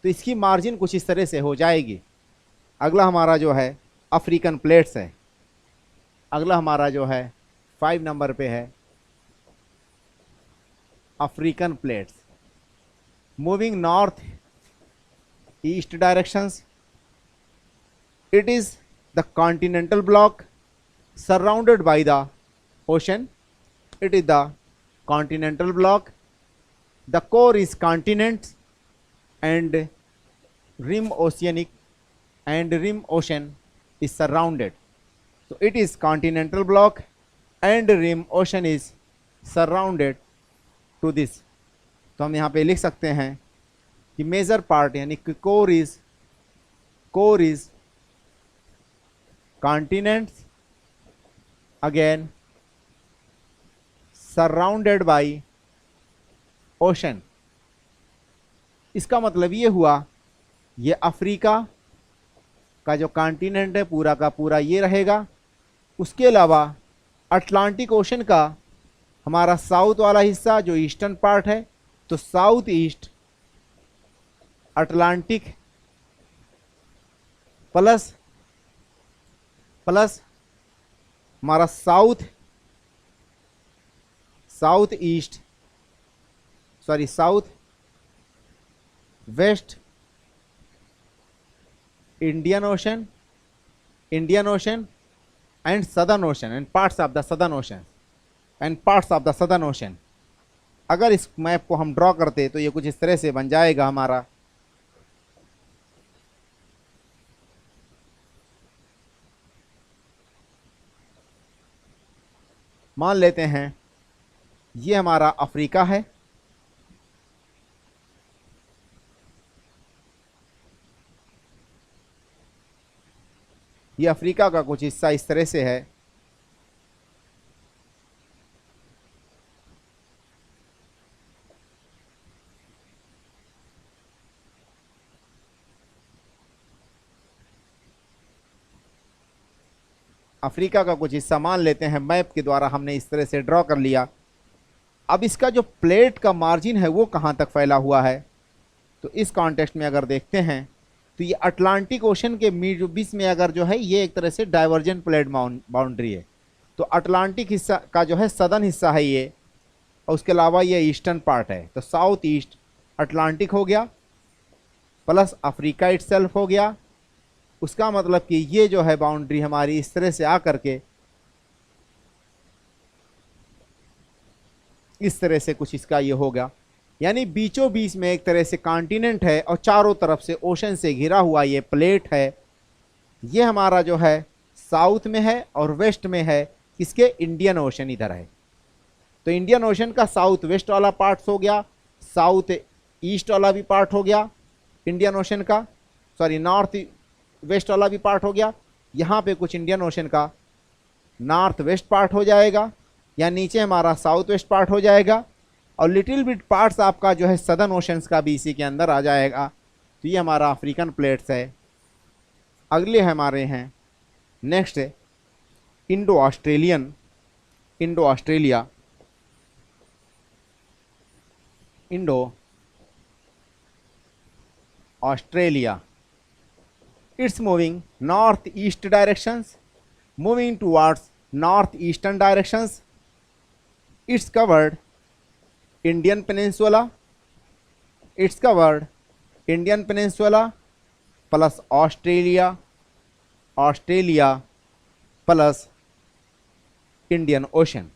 तो इसकी मार्जिन कुछ इस तरह से हो जाएगी। अगला हमारा जो है अफ्रीकन प्लेट्स है। अगला हमारा जो है 5 नंबर पे है African plates, moving north east directions. It is the continental block surrounded by the ocean. It is the continental block. The core is continents and rim oceanic and rim ocean is surrounded. So it is continental block and rim ocean is surrounded to this. तो हम यहाँ पे लिख सकते हैं कि major part यानी कि core is continents again surrounded by ocean. इसका मतलब ये हुआ ये अफ्रीका का जो कॉन्टिनेंट है पूरा का पूरा ये रहेगा। उसके अलावा अटलांटिक ओशन का हमारा साउथ वाला हिस्सा जो ईस्टर्न पार्ट है, तो साउथ ईस्ट अटलांटिक प्लस हमारा south south east sorry south West Indian ocean and southern ocean and parts of the southern ocean अगर इस मैप को हम ड्रॉ करते तो ये कुछ इस तरह से बन जाएगा हमारा। मान लेते हैं ये हमारा अफ्रीका है, ये अफ्रीका का कुछ हिस्सा इस तरह से है। अफ्रीका का कुछ हिस्सा मान लेते हैं, मैप के द्वारा हमने इस तरह से ड्रॉ कर लिया। अब इसका जो प्लेट का मार्जिन है वो कहाँ तक फैला हुआ है, तो इस कॉन्टेक्स्ट में अगर देखते हैं तो ये अटलांटिक ओशन के बीच में अगर जो है ये एक तरह से डाइवर्जेंट प्लेट बाउंड्री है। तो अटलांटिक हिस्सा का जो है सदर्न हिस्सा है ये, और उसके अलावा ये ईस्टर्न पार्ट है। तो साउथ ईस्ट अटलांटिक हो गया प्लस अफ्रीका इटसेल्फ हो गया। उसका मतलब कि ये जो है बाउंड्री हमारी इस तरह से आकर के इस तरह से कुछ इसका ये होगा, यानी बीचों बीच में एक तरह से कॉन्टिनेंट है और चारों तरफ से ओशन से घिरा हुआ ये प्लेट है। ये हमारा जो है साउथ में है और वेस्ट में है, इसके इंडियन ओशन इधर है। तो इंडियन ओशन का साउथ वेस्ट वाला पार्ट हो गया, साउथ ईस्ट वाला भी पार्ट हो गया इंडियन ओशन का, सॉरी नॉर्थ वेस्ट वाला भी पार्ट हो गया। यहाँ पे कुछ इंडियन ओशन का नॉर्थ वेस्ट पार्ट हो जाएगा, या नीचे हमारा साउथ वेस्ट पार्ट हो जाएगा, और लिटिल बिट पार्ट्स आपका जो है सदर्न ओशंस का भी इसी के अंदर आ जाएगा। तो ये हमारा अफ्रीकन प्लेट्स है। अगले हमारे हैं नेक्स्ट है Indo Australia. Indo Australia it's moving northeast directions, moving towards northeastern directions. It's covered Indian Peninsula plus Australia plus Indian Ocean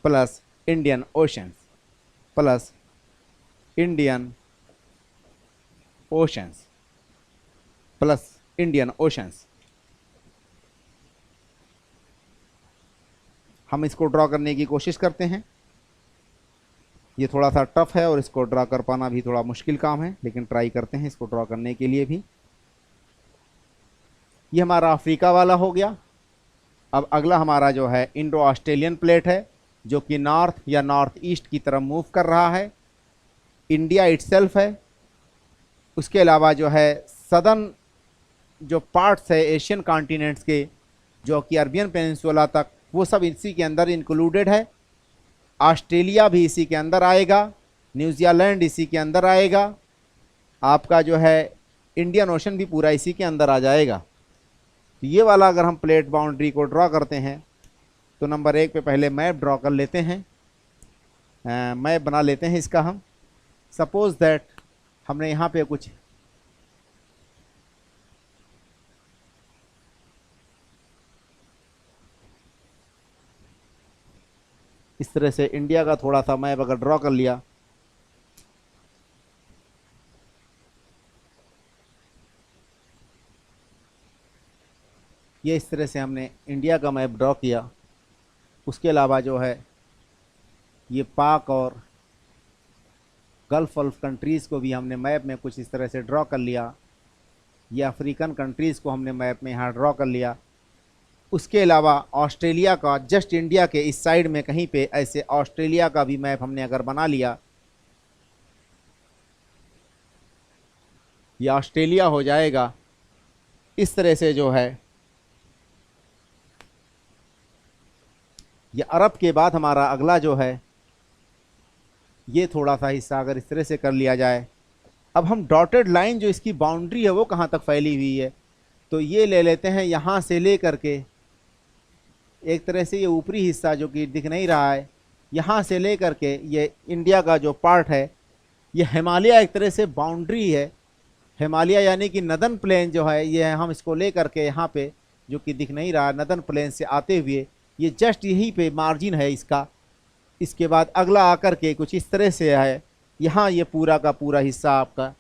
plus Indian Oceans plus Indian Oceans plus Indian oceans. हम इसको draw करने की कोशिश करते हैं। ये थोड़ा सा टफ है और इसको ड्रॉ कर पाना भी थोड़ा मुश्किल काम है, लेकिन ट्राई करते हैं इसको ड्रॉ करने के लिए भी। ये हमारा अफ्रीका वाला हो गया। अब अगला हमारा जो है इंडो ऑस्ट्रेलियन प्लेट है, जो कि नॉर्थ या नॉर्थ ईस्ट की तरफ मूव कर रहा है। इंडिया इटसेल्फ है। उसके अलावा जो है सदर्न जो पार्ट्स है एशियन कॉन्टिनेंट्स के, जो कि अरबियन पेनिनसुला तक, वो सब इसी के अंदर इंक्लूडेड है। ऑस्ट्रेलिया भी इसी के अंदर आएगा, न्यूजीलैंड इसी के अंदर आएगा, आपका जो है इंडियन ओशन भी पूरा इसी के अंदर आ जाएगा। तो ये वाला अगर हम प्लेट बाउंड्री को ड्रॉ करते हैं तो नंबर 1 पे पहले मैप ड्रॉ कर लेते हैं, मैप बना लेते हैं इसका। हम सपोज दैट हमने यहाँ पे कुछ इस तरह से इंडिया का थोड़ा सा मैप अगर ड्रॉ कर लिया, ये इस तरह से हमने इंडिया का मैप ड्रॉ किया। उसके अलावा जो है ये पाक और गल्फ वल्फ कंट्रीज़ को भी हमने मैप में कुछ इस तरह से ड्रॉ कर लिया। ये अफ्रीकन कंट्रीज़ को हमने मैप में यहाँ ड्रॉ कर लिया। उसके अलावा ऑस्ट्रेलिया का जस्ट इंडिया के इस साइड में कहीं पे ऐसे ऑस्ट्रेलिया का भी मैप हमने अगर बना लिया, ये ऑस्ट्रेलिया हो जाएगा। इस तरह से जो है ये अरब के बाद हमारा अगला जो है ये थोड़ा सा हिस्सा अगर इस तरह से कर लिया जाए। अब हम डॉटेड लाइन जो इसकी बाउंड्री है वो कहाँ तक फैली हुई है, तो ये ले लेते हैं यहाँ से ले करके एक तरह से ये ऊपरी हिस्सा जो कि दिख नहीं रहा है, यहाँ से लेकर के ये इंडिया का जो पार्ट है, ये हिमालय एक तरह से बाउंड्री है। हिमालय यानी कि नदन प्लेन जो है, ये हम इसको लेकर के यहाँ पे जो कि दिख नहीं रहा, नदन प्लेन से आते हुए ये जस्ट यहीं पे मार्जिन है इसका। इसके बाद अगला आकर के कुछ इस तरह से है, यहाँ ये पूरा का पूरा हिस्सा आपका,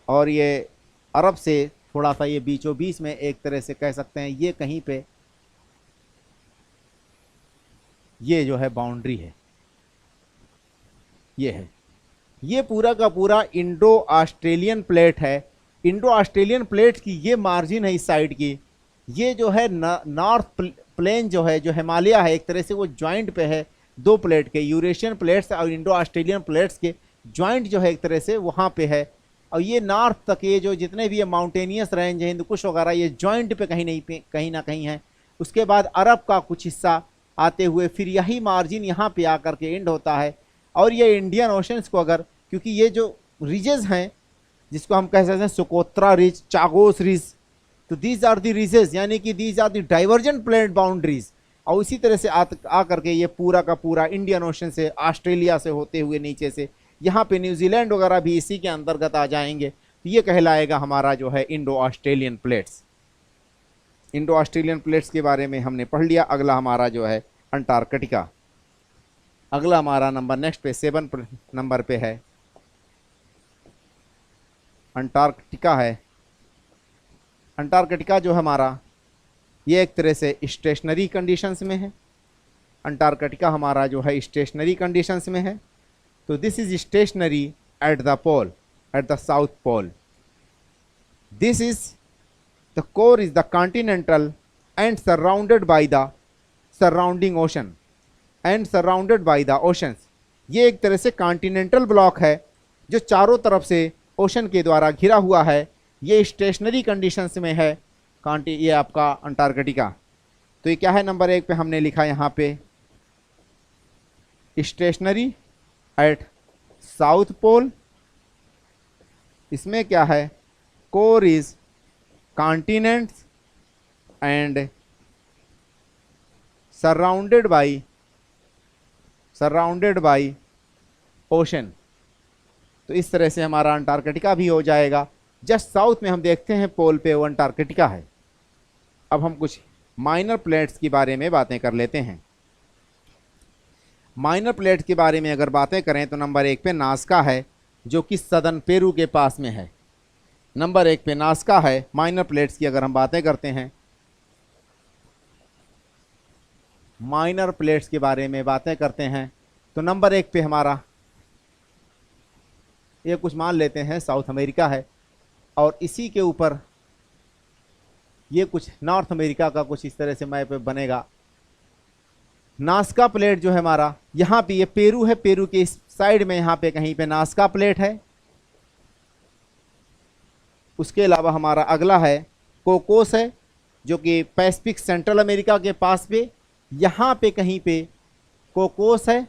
और ये अरब से थोड़ा सा ये बीचों बीच में एक तरह से कह सकते हैं, ये कहीं पे ये जो है बाउंड्री है, ये है, ये पूरा का पूरा इंडो ऑस्ट्रेलियन प्लेट है। इंडो ऑस्ट्रेलियन प्लेट की ये मार्जिन है इस साइड की। ये जो है नॉर्थ प्लेन जो है, जो हिमालय है, एक तरह से वो जॉइंट पे है दो प्लेट के, यूरेशियन प्लेट्स और इंडो ऑस्ट्रेलियन प्लेट्स के जॉइंट जो है एक तरह से वहाँ पे है। और ये नॉर्थ तक ये जो जितने भी ये माउंटेनियस रेंज है, हिंदुकुश वगैरह, ये जॉइंट पे कहीं ना कहीं है। उसके बाद अरब का कुछ हिस्सा आते हुए फिर यही मार्जिन यहाँ पे आकर के एंड होता है। और ये इंडियन ओशंस को अगर, क्योंकि ये जो रीजेस हैं जिसको हम कह सकते हैं सुकोत्रा रिज, चागोस रिज, तो दीज आर दी रीजेस, यानी कि these are the divergent plate boundaries. और इसी तरह से आकर के ये पूरा का पूरा इंडियन ओशन से, ऑस्ट्रेलिया से होते हुए नीचे से यहाँ पे न्यूजीलैंड वगैरह भी इसी के अंतर्गत आ जाएंगे। तो ये कहलाएगा हमारा जो है Indo Australian plates. Indo Australian plates के बारे में हमने पढ़ लिया। अगला हमारा जो है अंटार्कटिका। अगला हमारा नंबर नेक्स्ट पे 7 नंबर पे है, अंटार्कटिका है। अंटार्कटिका जो हमारा ये एक तरह से स्टेशनरी कंडीशंस में है। अंटार्कटिका हमारा जो है स्टेशनरी कंडीशंस में है। तो this is stationary at the pole, at the south pole. This is the core is the continental and surrounded by the surrounding ocean, and surrounded by the oceans. ये एक तरह से कॉन्टिनेंटल ब्लॉक है जो चारों तरफ से ओशन के द्वारा घिरा हुआ है। ये स्टेशनरी कंडीशंस में है ये आपका अंटार्कटिका। तो ये क्या है, नंबर 1 पे हमने लिखा यहाँ पे स्टेशनरी एट साउथ पोल। इसमें क्या है, core is continents and surrounded bye ocean. तो इस तरह से हमारा अंटार्कटिका भी हो जाएगा। जस्ट साउथ में हम देखते हैं पोल पे वो अंटार्कटिका है। अब हम कुछ माइनर प्लेट्स के बारे में बातें कर लेते हैं। माइनर प्लेट्स के बारे में अगर बातें करें तो नंबर 1 पे नास्का है जो कि सदर्न पेरू के पास में है। नंबर 1 पे नास्का है। माइनर प्लेट्स की अगर हम बातें करते हैं, माइनर प्लेट्स के बारे में बातें करते हैं तो नंबर 1 पे हमारा ये कुछ मान लेते हैं साउथ अमेरिका है, और इसी के ऊपर ये कुछ नॉर्थ अमेरिका का कुछ इस तरह से मैप बनेगा। नास्का प्लेट जो है हमारा, यहाँ पे ये पेरू है, पेरू के इस साइड में यहाँ पे कहीं पे नास्का प्लेट है। उसके अलावा हमारा अगला है कोकोस है जो कि पैसिफिक सेंट्रल अमेरिका के पास पे, यहाँ पे कहीं पे कोकोस है।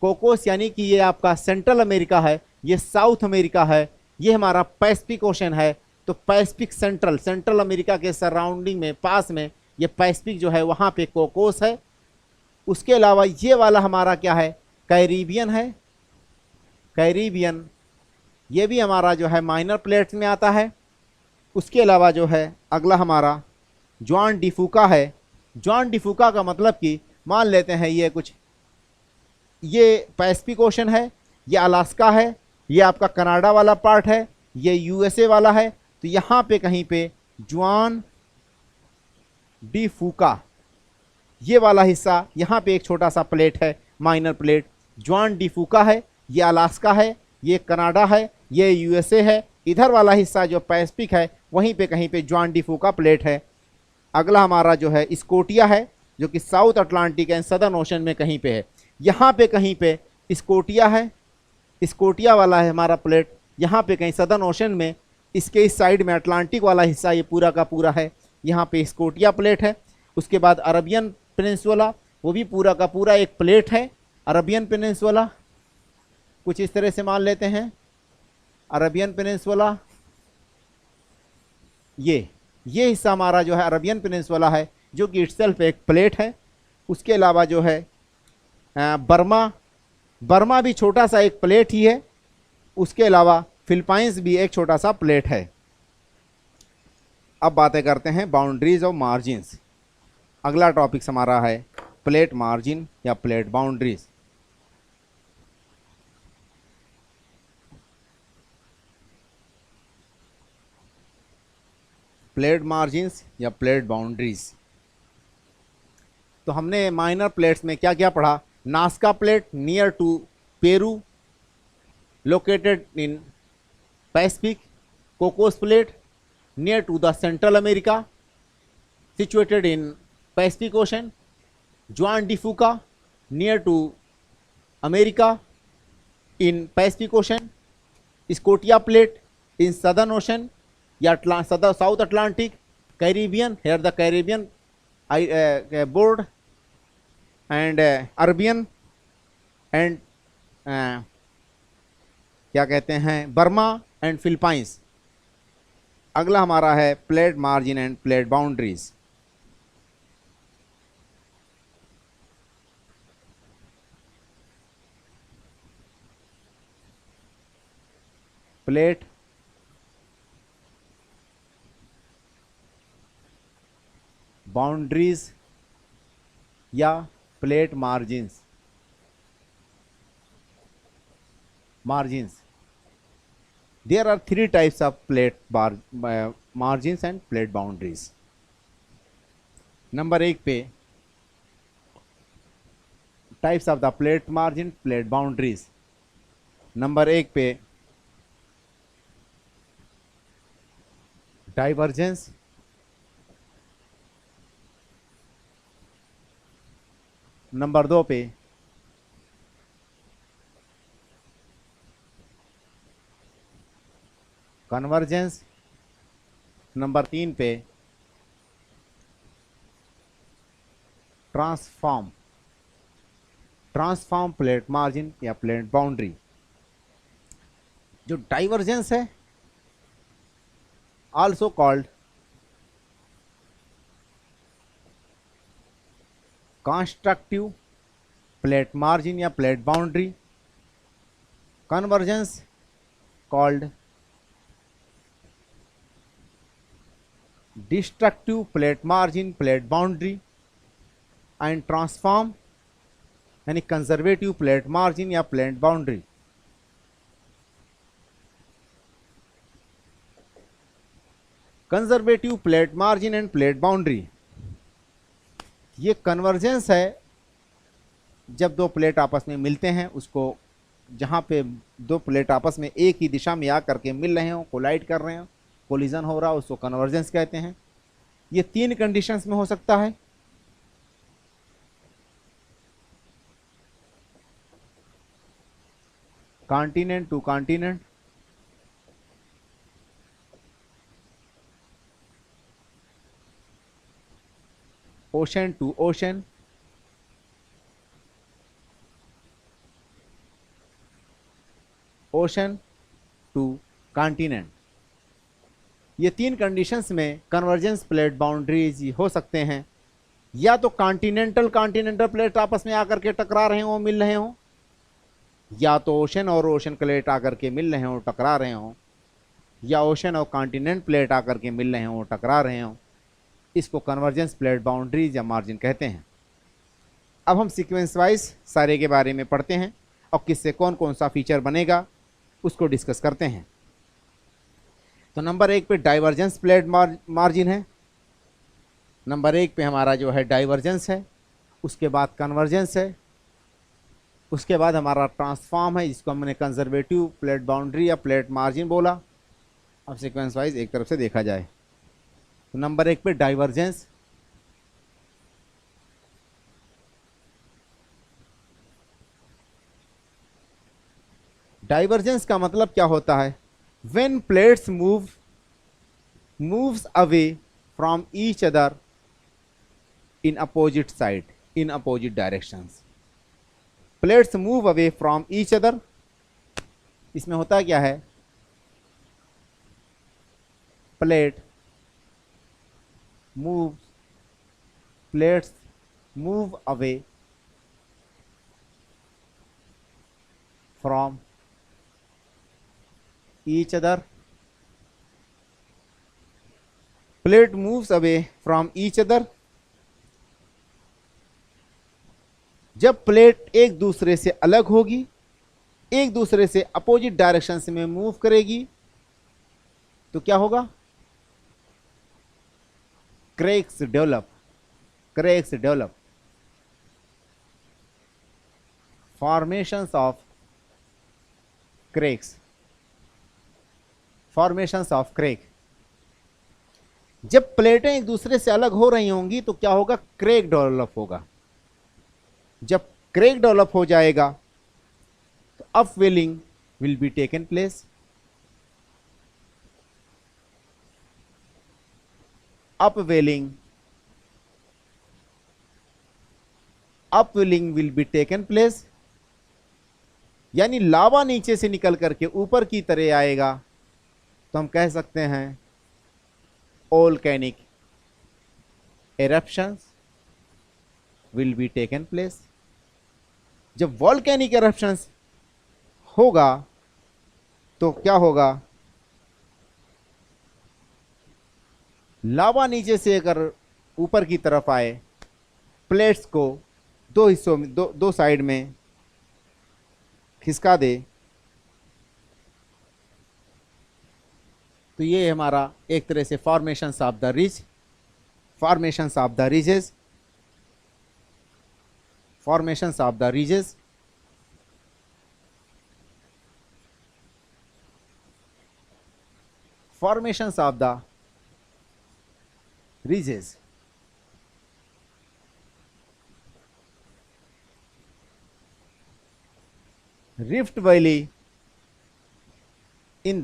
कोकोस यानी कि ये आपका सेंट्रल अमेरिका है, ये साउथ अमेरिका है, ये हमारा पैसिफिक ओशन है। तो पैसिफिक सेंट्रल अमेरिका के सराउंडिंग में, पास में ये पैसिफिक जो है वहाँ पे कोकोस है। उसके अलावा ये वाला हमारा क्या है, कैरिबियन है। कैरिबियन ये भी हमारा जो है माइनर प्लेट्स में आता है। उसके अलावा जो है अगला हमारा जॉन डिफूका है। जॉन डिफूका का मतलब कि मान लेते हैं ये कुछ, ये पैसिफिक ओशन है, ये अलास्का है, ये आपका कनाडा वाला पार्ट है, ये यूएसए वाला है। तो यहाँ पे कहीं पे जॉन डिफूका ये वाला हिस्सा, यहाँ पे एक छोटा सा प्लेट है, माइनर प्लेट जॉन डिफूका है। ये अलास्का है, ये कनाडा है, ये यूएसए है। इधर वाला हिस्सा जो पैसिफिक है वहीं पे कहीं पे जॉन डिफूका प्लेट है। अगला हमारा जो है स्कोटिया है जो कि south Atlantic and southern ocean में कहीं पे है। यहाँ पे कहीं पे स्कोटिया है, स्कोटिया वाला है हमारा प्लेट। यहाँ पे कहीं सदर्न ओशन में, इसके इस साइड में अटलांटिक वाला हिस्सा ये पूरा का पूरा है, यहाँ पे स्कोटिया प्लेट है। उसके बाद अरबियन पेनिनसुला, वो भी पूरा का पूरा एक प्लेट है। अरबियन पेनिनसुला कुछ इस तरह से मान लेते हैं, अरबियन पेनिनसुला ये हिस्सा हमारा जो है अरबियन पेनिनसुला है, जो कि इटसेल्फ एक प्लेट है। उसके अलावा जो है बर्मा, बर्मा भी छोटा सा एक प्लेट ही है। उसके अलावा फिलीपाइंस भी एक छोटा सा प्लेट है। अब बातें करते हैं बाउंड्रीज और मार्जिन्स। अगला टॉपिक हमारा है प्लेट मार्जिन या प्लेट बाउंड्रीज। प्लेट मार्जिन्स या प्लेट बाउंड्रीज। तो हमने माइनर प्लेट्स में क्या क्या पढ़ा? Nazca plate near to Peru, located in Pacific. Cocos plate near to the central America, situated in Pacific ocean. Juan de Fuca near to America in Pacific ocean. Scotia plate in southern ocean या south Atlantic. Caribbean, here the Caribbean board and Arabian and क्या कहते हैं, Burma and Philippines. अगला हमारा है plate margin and plate boundaries. Plate boundaries या plate margins. There are three types of plate margins and plate boundaries. Number 1 पे types of the plate margin plate boundaries. Number 1 पे divergence, number 2 पे convergence, number 3 पे transform plate margin या plate boundary. जो divergence है, also called constructive plate margin या plate boundary. Convergence called destructive plate margin plate boundary and transform यानी conservative plate margin या plate boundary. Conservative plate margin and plate boundary, ये convergence है। जब दो plate आपस में मिलते हैं, उसको जहां पे दो प्लेट आपस में एक ही दिशा में आकर के मिल रहे हो, कोलाइड कर रहे हो, कोलिजन हो रहा है, उसको कन्वर्जेंस कहते हैं। ये 3 कंडीशंस में हो सकता है। Continent to continent, ocean to ocean, ocean to continent. ये 3 कंडीशंस में कन्वर्जेंस प्लेट बाउंड्रीज हो सकते हैं। या तो कॉन्टिनेंटल प्लेट आपस में आकर के टकरा रहे हो, मिल रहे हो, या तो ओशन और ओशन प्लेट आकर के मिल रहे हो, टकरा रहे हो, या ओशन और कॉन्टिनेंट प्लेट आकर के मिल रहे हो, टकरा रहे हो। इसको कन्वर्जेंस प्लेट बाउंड्रीज या मार्जिन कहते हैं। अब हम सीक्वेंस वाइज सारे के बारे में पढ़ते हैं और किससे कौन कौन सा फीचर बनेगा उसको डिस्कस करते हैं। तो नंबर 1 पे डाइवर्जेंस प्लेट मार्जिन है। नंबर 1 पे हमारा जो है डाइवर्जेंस है, उसके बाद कन्वर्जेंस है, उसके बाद हमारा ट्रांसफॉर्म है, जिसको हमने कंजर्वेटिव प्लेट बाउंड्री या प्लेट मार्जिन बोला। अब सीक्वेंस वाइज एक तरफ से देखा जाए तो नंबर 1 पे डाइवर्जेंस। डाइवर्जेंस का मतलब क्या होता है? when plates moves away from each other in opposite directions. Plates move away from each other, इसमें होता क्या है? Plate move plates move away from each other, plate moves away from each other. जब प्लेट एक दूसरे से अलग होगी, एक दूसरे से अपोजिट डायरेक्शन में मूव करेगी, तो क्या होगा? Cracks develop, cracks develop, formations of cracks, formations of crack. जब प्लेटें एक दूसरे से अलग हो रही होंगी तो क्या होगा? क्रैक डेवलप होगा। जब क्रैक डेवलप हो जाएगा तो upwelling will be taken place, upwelling will be taken place, यानी लावा नीचे से निकल करके ऊपर की तरह आएगा, तो हम कह सकते हैं volcanic eruptions will be taken place। जब वॉल्केनिक eruptions होगा तो क्या होगा? लावा नीचे से अगर ऊपर की तरफ आए, प्लेट्स को दो हिस्सों में, दो साइड में खिसका दे, तो ये हमारा एक तरह से formations of the ridge, formations of the ridges, formations of the ridges. Formations of the ridges। rift valley in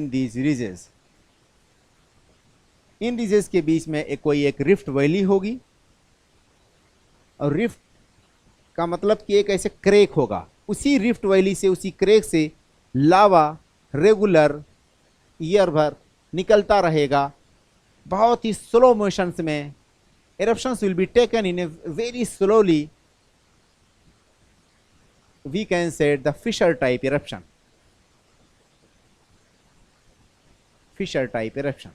these ridges, in ridges के बीच में कोई एक रिफ्ट वैली होगी, और रिफ्ट का मतलब कि एक ऐसे क्रेक होगा, उसी रिफ्ट वैली से, उसी क्रेक से लावा रेगुलर ईयर भर निकलता रहेगा, बहुत ही स्लो मोशंस में। eruptions will be taken in a very slowly, we can say the fissure type eruption, fissure type eruption।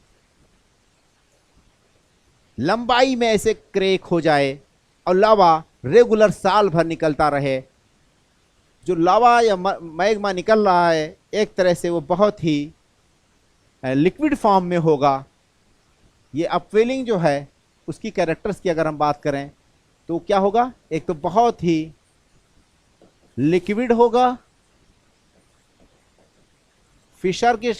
लंबाई में ऐसे क्रेक हो जाए और लावा रेगुलर साल भर निकलता रहे। जो लावा या मैग्मा निकल रहा है एक तरह से वो बहुत ही लिक्विड फॉर्म में होगा। ये अपवेलिंग जो है उसकी कैरेक्टर्स की अगर हम बात करें तो क्या होगा? एक तो बहुत ही लिक्विड होगा, फिशर के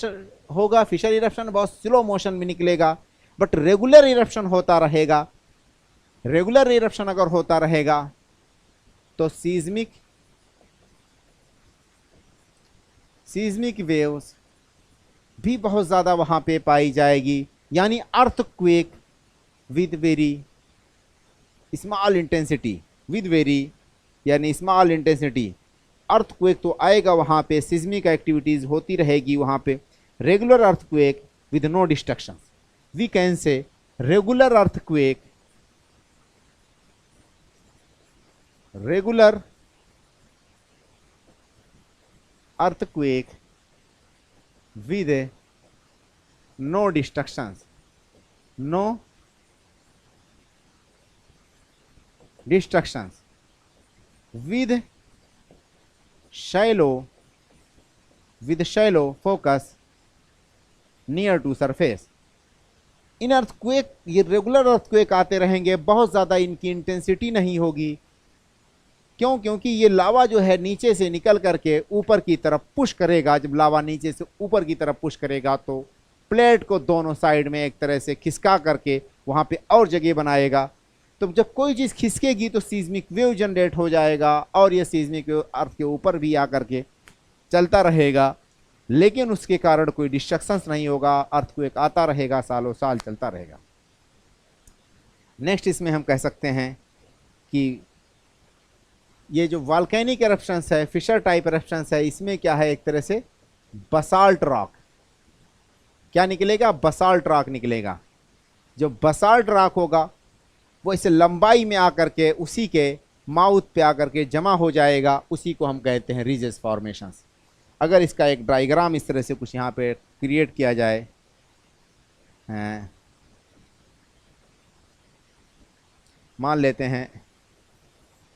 होगा, फिशर इरप्शन बहुत स्लो मोशन में निकलेगा, बट रेगुलर इरप्शन होता रहेगा। रेगुलर इरप्शन अगर होता रहेगा तो सीज्मिक वेव्स भी बहुत ज्यादा वहां पे पाई जाएगी, यानी earthquake with very small intensity, with very यानी स्मॉल इंटेंसिटी। अर्थक्वेक तो आएगा वहां पे, सिस्मिक एक्टिविटीज होती रहेगी वहां पे। Regular earthquake with no destruction, we can say regular earthquake, regular earthquake with no distractions, no distractions, with shallow focus near to surface। In earthquake, ये रेगुलर अर्थक्वेक आते रहेंगे, बहुत ज़्यादा इनकी इंटेंसिटी नहीं होगी। क्यों? क्योंकि ये लावा जो है नीचे से निकल करके ऊपर की तरफ पुश करेगा। जब लावा नीचे से ऊपर की तरफ पुश करेगा तो प्लेट को दोनों साइड में एक तरह से खिसका करके वहाँ पे और जगह बनाएगा। तो जब कोई चीज़ खिसकेगी तो सीज्मिक वेव जनरेट हो जाएगा, और ये सीज्मिक वेव अर्थ के ऊपर भी आकर के चलता रहेगा, लेकिन उसके कारण कोई डिस्ट्रक्शंस नहीं होगा। अर्थक्वेक आता रहेगा, सालों साल चलता रहेगा। नेक्स्ट इसमें हम कह सकते हैं कि ये जो वॉल्केनिक एरप्शंस है, फिशर टाइप एरप्शंस है, इसमें क्या है? एक तरह से बसाल्ट रॉक। क्या निकलेगा? बसाल्ट रॉक निकलेगा। जो बसाल्ट रॉक होगा वो इसे लंबाई में आकर के उसी के माउथ पे आकर के जमा हो जाएगा, उसी को हम कहते हैं रिजेस फॉर्मेशंस। अगर इसका एक डायग्राम इस तरह से कुछ यहाँ पे क्रिएट किया जाए, मान लेते हैं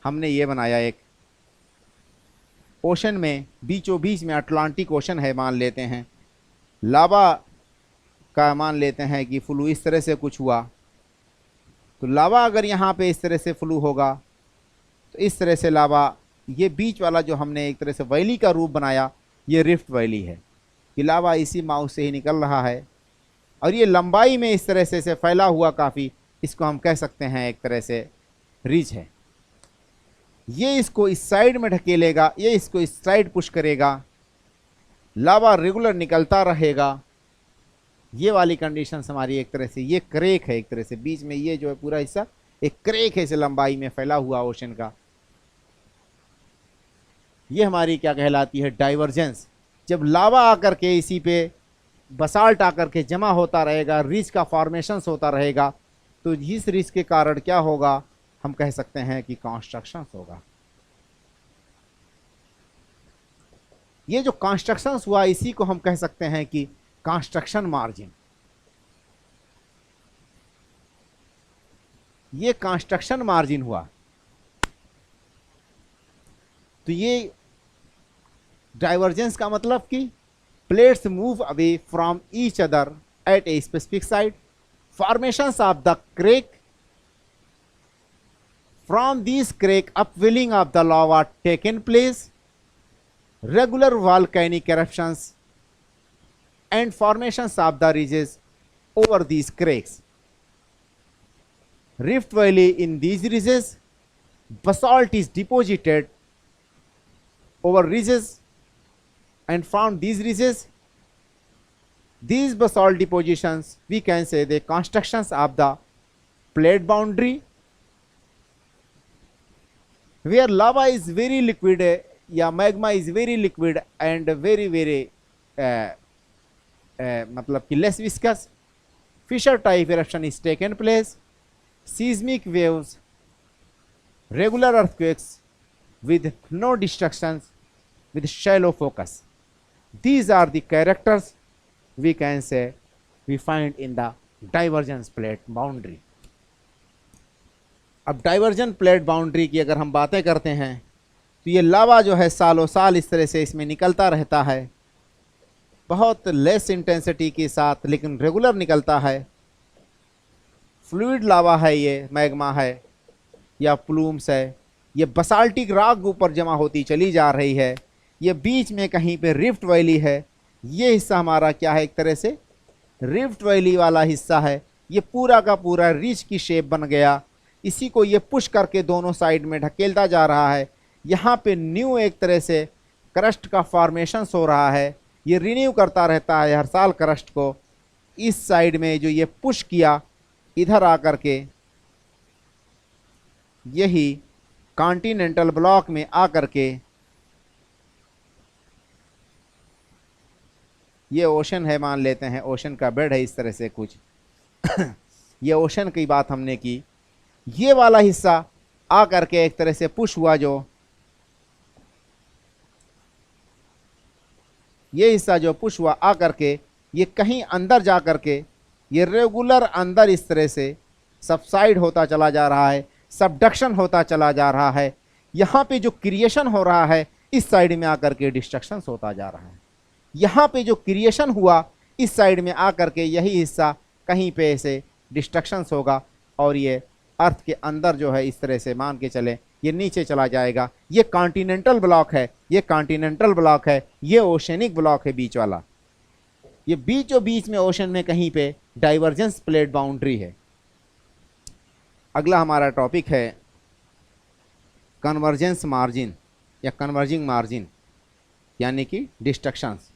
हमने ये बनाया एक ओशन में, बीचों बीच में अटलांटिक ओशन है मान लेते हैं, लावा का मान लेते हैं कि फ्लू इस तरह से कुछ हुआ, तो लावा अगर यहाँ पे इस तरह से फ्लू होगा तो इस तरह से लावा, ये बीच वाला जो हमने एक तरह से वैली का रूप बनाया ये रिफ्ट वैली है, कि लावा इसी माउथ से ही निकल रहा है और ये लंबाई में इस तरह से फैला हुआ काफ़ी, इसको हम कह सकते हैं एक तरह से रिज है। ये इसको इस साइड में ढकेलेगा, ये इसको इस साइड पुश करेगा, लावा रेगुलर निकलता रहेगा। ये वाली कंडीशन हमारी एक तरह से, ये क्रेक है एक तरह से, बीच में ये जो है पूरा हिस्सा एक क्रेक है, इसे लंबाई में फैला हुआ ओशन का। ये हमारी क्या कहलाती है? डाइवर्जेंस। जब लावा आकर के इसी पे बसाल्ट आकर के जमा होता रहेगा, रिज का फॉर्मेशन होता रहेगा, तो इस रिज के कारण क्या होगा? हम कह सकते हैं कि कंस्ट्रक्शन होगा। ये जो कंस्ट्रक्शन हुआ इसी को हम कह सकते हैं कि कंस्ट्रक्शन मार्जिन। ये कंस्ट्रक्शन मार्जिन हुआ। तो ये डाइवर्जेंस का मतलब कि plates move away from each other at a specific side, formations of the crack, from these crack upwelling of the lava taken place, regular volcanic eruptions and formations of the ridges over these cracks. Rift valley, in these ridges basalt is deposited over ridges and from these ridges, these basalt depositions we can say the constructions of the plate boundary, where lava is very liquid या magma is very liquid and very मतलब कि less viscous, fissure type eruption is taken place, seismic waves, regular earthquakes with no destructions, with shallow focus. These are the characters we can say we find in the divergence plate boundary. अब diversion plate boundary की अगर हम बातें करते हैं तो ये लावा जो है सालों साल इस तरह से इसमें निकलता रहता है, बहुत लेस इंटेंसिटी के साथ लेकिन रेगुलर निकलता है। फ्लूइड लावा है, ये मैग्मा है या प्लूम्स है, ये बसाल्टिक रॉक ऊपर जमा होती चली जा रही है। ये बीच में कहीं पे रिफ्ट वैली है, ये हिस्सा हमारा क्या है? एक तरह से रिफ्ट वैली वाला हिस्सा है। ये पूरा का पूरा रिज की शेप बन गया, इसी को ये पुश करके दोनों साइड में ढकेलता जा रहा है। यहाँ पे न्यू एक तरह से क्रस्ट का फॉर्मेशन हो रहा है, ये रिन्यू करता रहता है हर साल क्रस्ट को। इस साइड में जो ये पुश किया इधर आकर के यही कॉन्टिनेंटल ब्लॉक में आकर के, ये ओशन है मान लेते हैं, ओशन का बेड है इस तरह से कुछ ये ओशन की बात हमने की। ये वाला हिस्सा आकर के एक तरह से पुश हुआ, जो ये हिस्सा जो पुश हुआ आकर के ये कहीं अंदर जा कर के ये रेगुलर अंदर इस तरह से सबसाइड होता चला जा रहा है, सबडक्शन होता चला जा रहा है। यहाँ पे जो क्रिएशन हो रहा है इस साइड में आकर के डिस्ट्रक्शन होता जा रहा है। यहाँ पे जो क्रिएशन हुआ इस साइड में आकर के यही हिस्सा कहीं पे ऐसे डिस्ट्रक्शन होगा और ये अर्थ के अंदर जो है इस तरह से मान के चले ये नीचे चला जाएगा। ये कॉन्टिनेंटल ब्लॉक है, ये कॉन्टिनेंटल ब्लॉक है, ये ओशनिक ब्लॉक है बीच वाला। ये बीचों बीच में ओशन में कहीं पे डाइवर्जेंस प्लेट बाउंड्री है। अगला हमारा टॉपिक है कन्वर्जेंस मार्जिन या कन्वर्जिंग मार्जिन, यानी कि डिस्ट्रक्शंस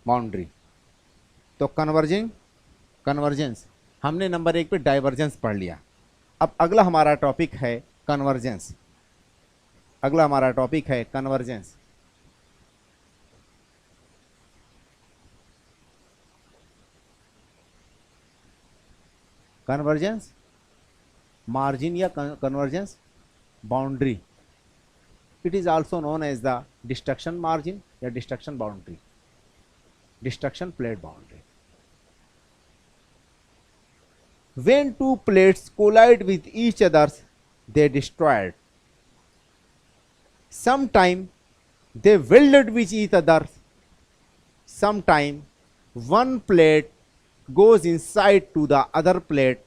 बाउंड्री। तो कन्वर्जेंस हमने नंबर 1 पे डाइवर्जेंस पढ़ लिया। अब अगला हमारा टॉपिक है कन्वर्जेंस। अगला हमारा टॉपिक है कन्वर्जेंस। कन्वर्जेंस मार्जिन या convergence boundary, it is also known as the destruction margin या destruction boundary, destruction plate boundary. When two plates collide with each other, they destroyed. Sometime they welded with each other. Sometime one plate goes inside to the other plate.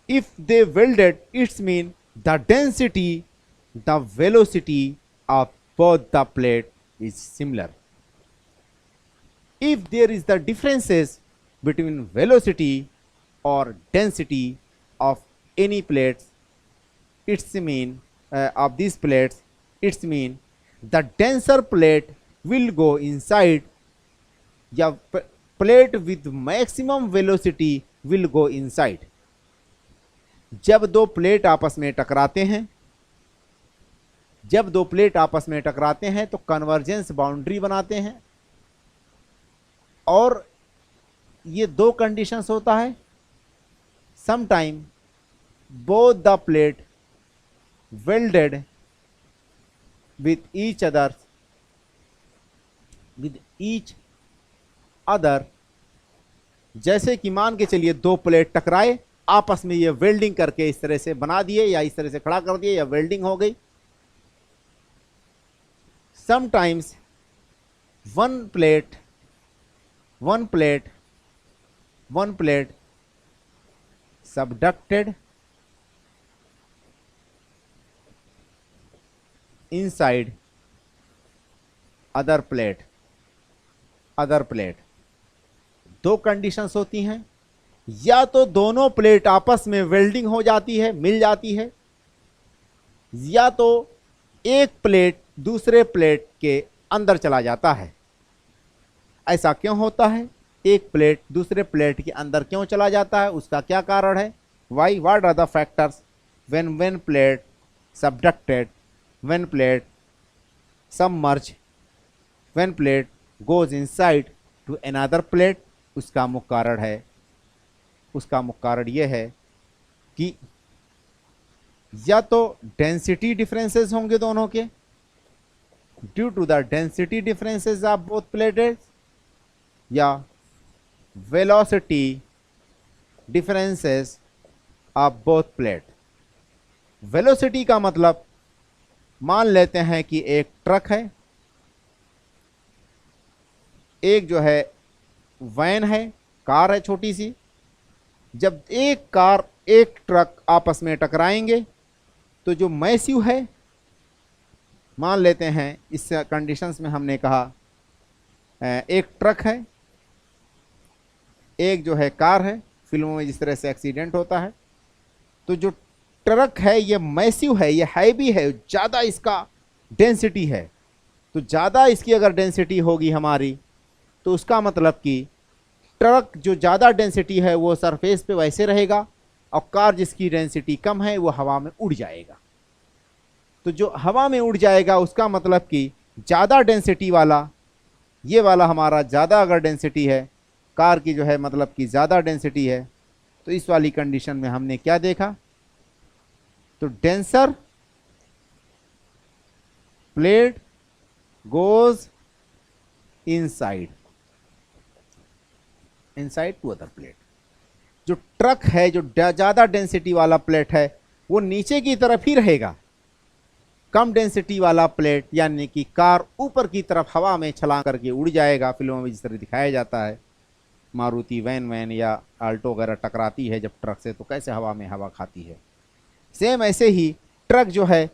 If they welded, it means the density, the velocity of both the plate is similar. If there is the differences between velocity or density of any plates, it's mean of these plates, it's mean the denser plate will go inside, या plate with maximum velocity will go inside। जब दो plate आपस में टकराते हैं, जब दो plate आपस में टकराते हैं तो कन्वर्जेंस बाउंड्री बनाते हैं, और ये दो कंडीशंस होता है। Some time both the plate welded with each other, जैसे कि मान के चलिए दो प्लेट टकराए, आपस में ये वेल्डिंग करके इस तरह से बना दिए या इस तरह से खड़ा कर दिए या वेल्डिंग हो गई। Sometimes one plate subducted inside other plate। दो कंडीशंस होती हैं, या तो दोनों प्लेट आपस में वेल्डिंग हो जाती है, मिल जाती है, या तो एक प्लेट दूसरे प्लेट के अंदर चला जाता है। ऐसा क्यों होता है? एक प्लेट दूसरे प्लेट के अंदर क्यों चला जाता है, उसका क्या कारण है? Why, what are the factors when plate subducted, when plate submerge, when plate goes inside to another plate? उसका मुख्य कारण यह है कि या तो डेंसिटी डिफरेंसेस होंगे दोनों के, due to the density differences of both plates, या velocity differences of both plate. Velocity का मतलब, मान लेते हैं कि एक ट्रक है, एक जो है वैन है, कार है छोटी सी। जब एक कार एक ट्रक आपस में टकराएंगे तो जो मैसिव है, मान लेते हैं इस कंडीशंस में हमने कहा एक ट्रक है, एक जो है कार है, फिल्मों में जिस तरह से एक्सीडेंट होता है, तो जो ट्रक है ये मैसिव है, ये हैवी है, ज़्यादा इसका डेंसिटी है। तो ज़्यादा इसकी अगर डेंसिटी होगी हमारी, तो उसका मतलब कि ट्रक जो ज़्यादा डेंसिटी है वो सरफेस पे वैसे रहेगा, और कार जिसकी डेंसिटी कम है वो हवा में उड़ जाएगा। तो जो हवा में उड़ जाएगा उसका मतलब कि ज़्यादा डेंसिटी वाला, ये वाला हमारा ज़्यादा अगर डेंसिटी है, कार की जो है मतलब कि ज़्यादा डेंसिटी है, तो इस वाली कंडीशन में हमने क्या देखा? तो denser plate goes inside to other plate. जो ट्रक है, जो ज़्यादा डेंसिटी वाला प्लेट है, वो नीचे की तरफ ही रहेगा। कम डेंसिटी वाला प्लेट यानी कि कार ऊपर की तरफ हवा में छलांग करके उड़ जाएगा, फिल्मों में जिस तरह दिखाया जाता है। मारुति वैन या आल्टो वगैरह टकराती है जब ट्रक से, तो कैसे हवा में हवा खाती है। सेम ऐसे ही ट्रक जो है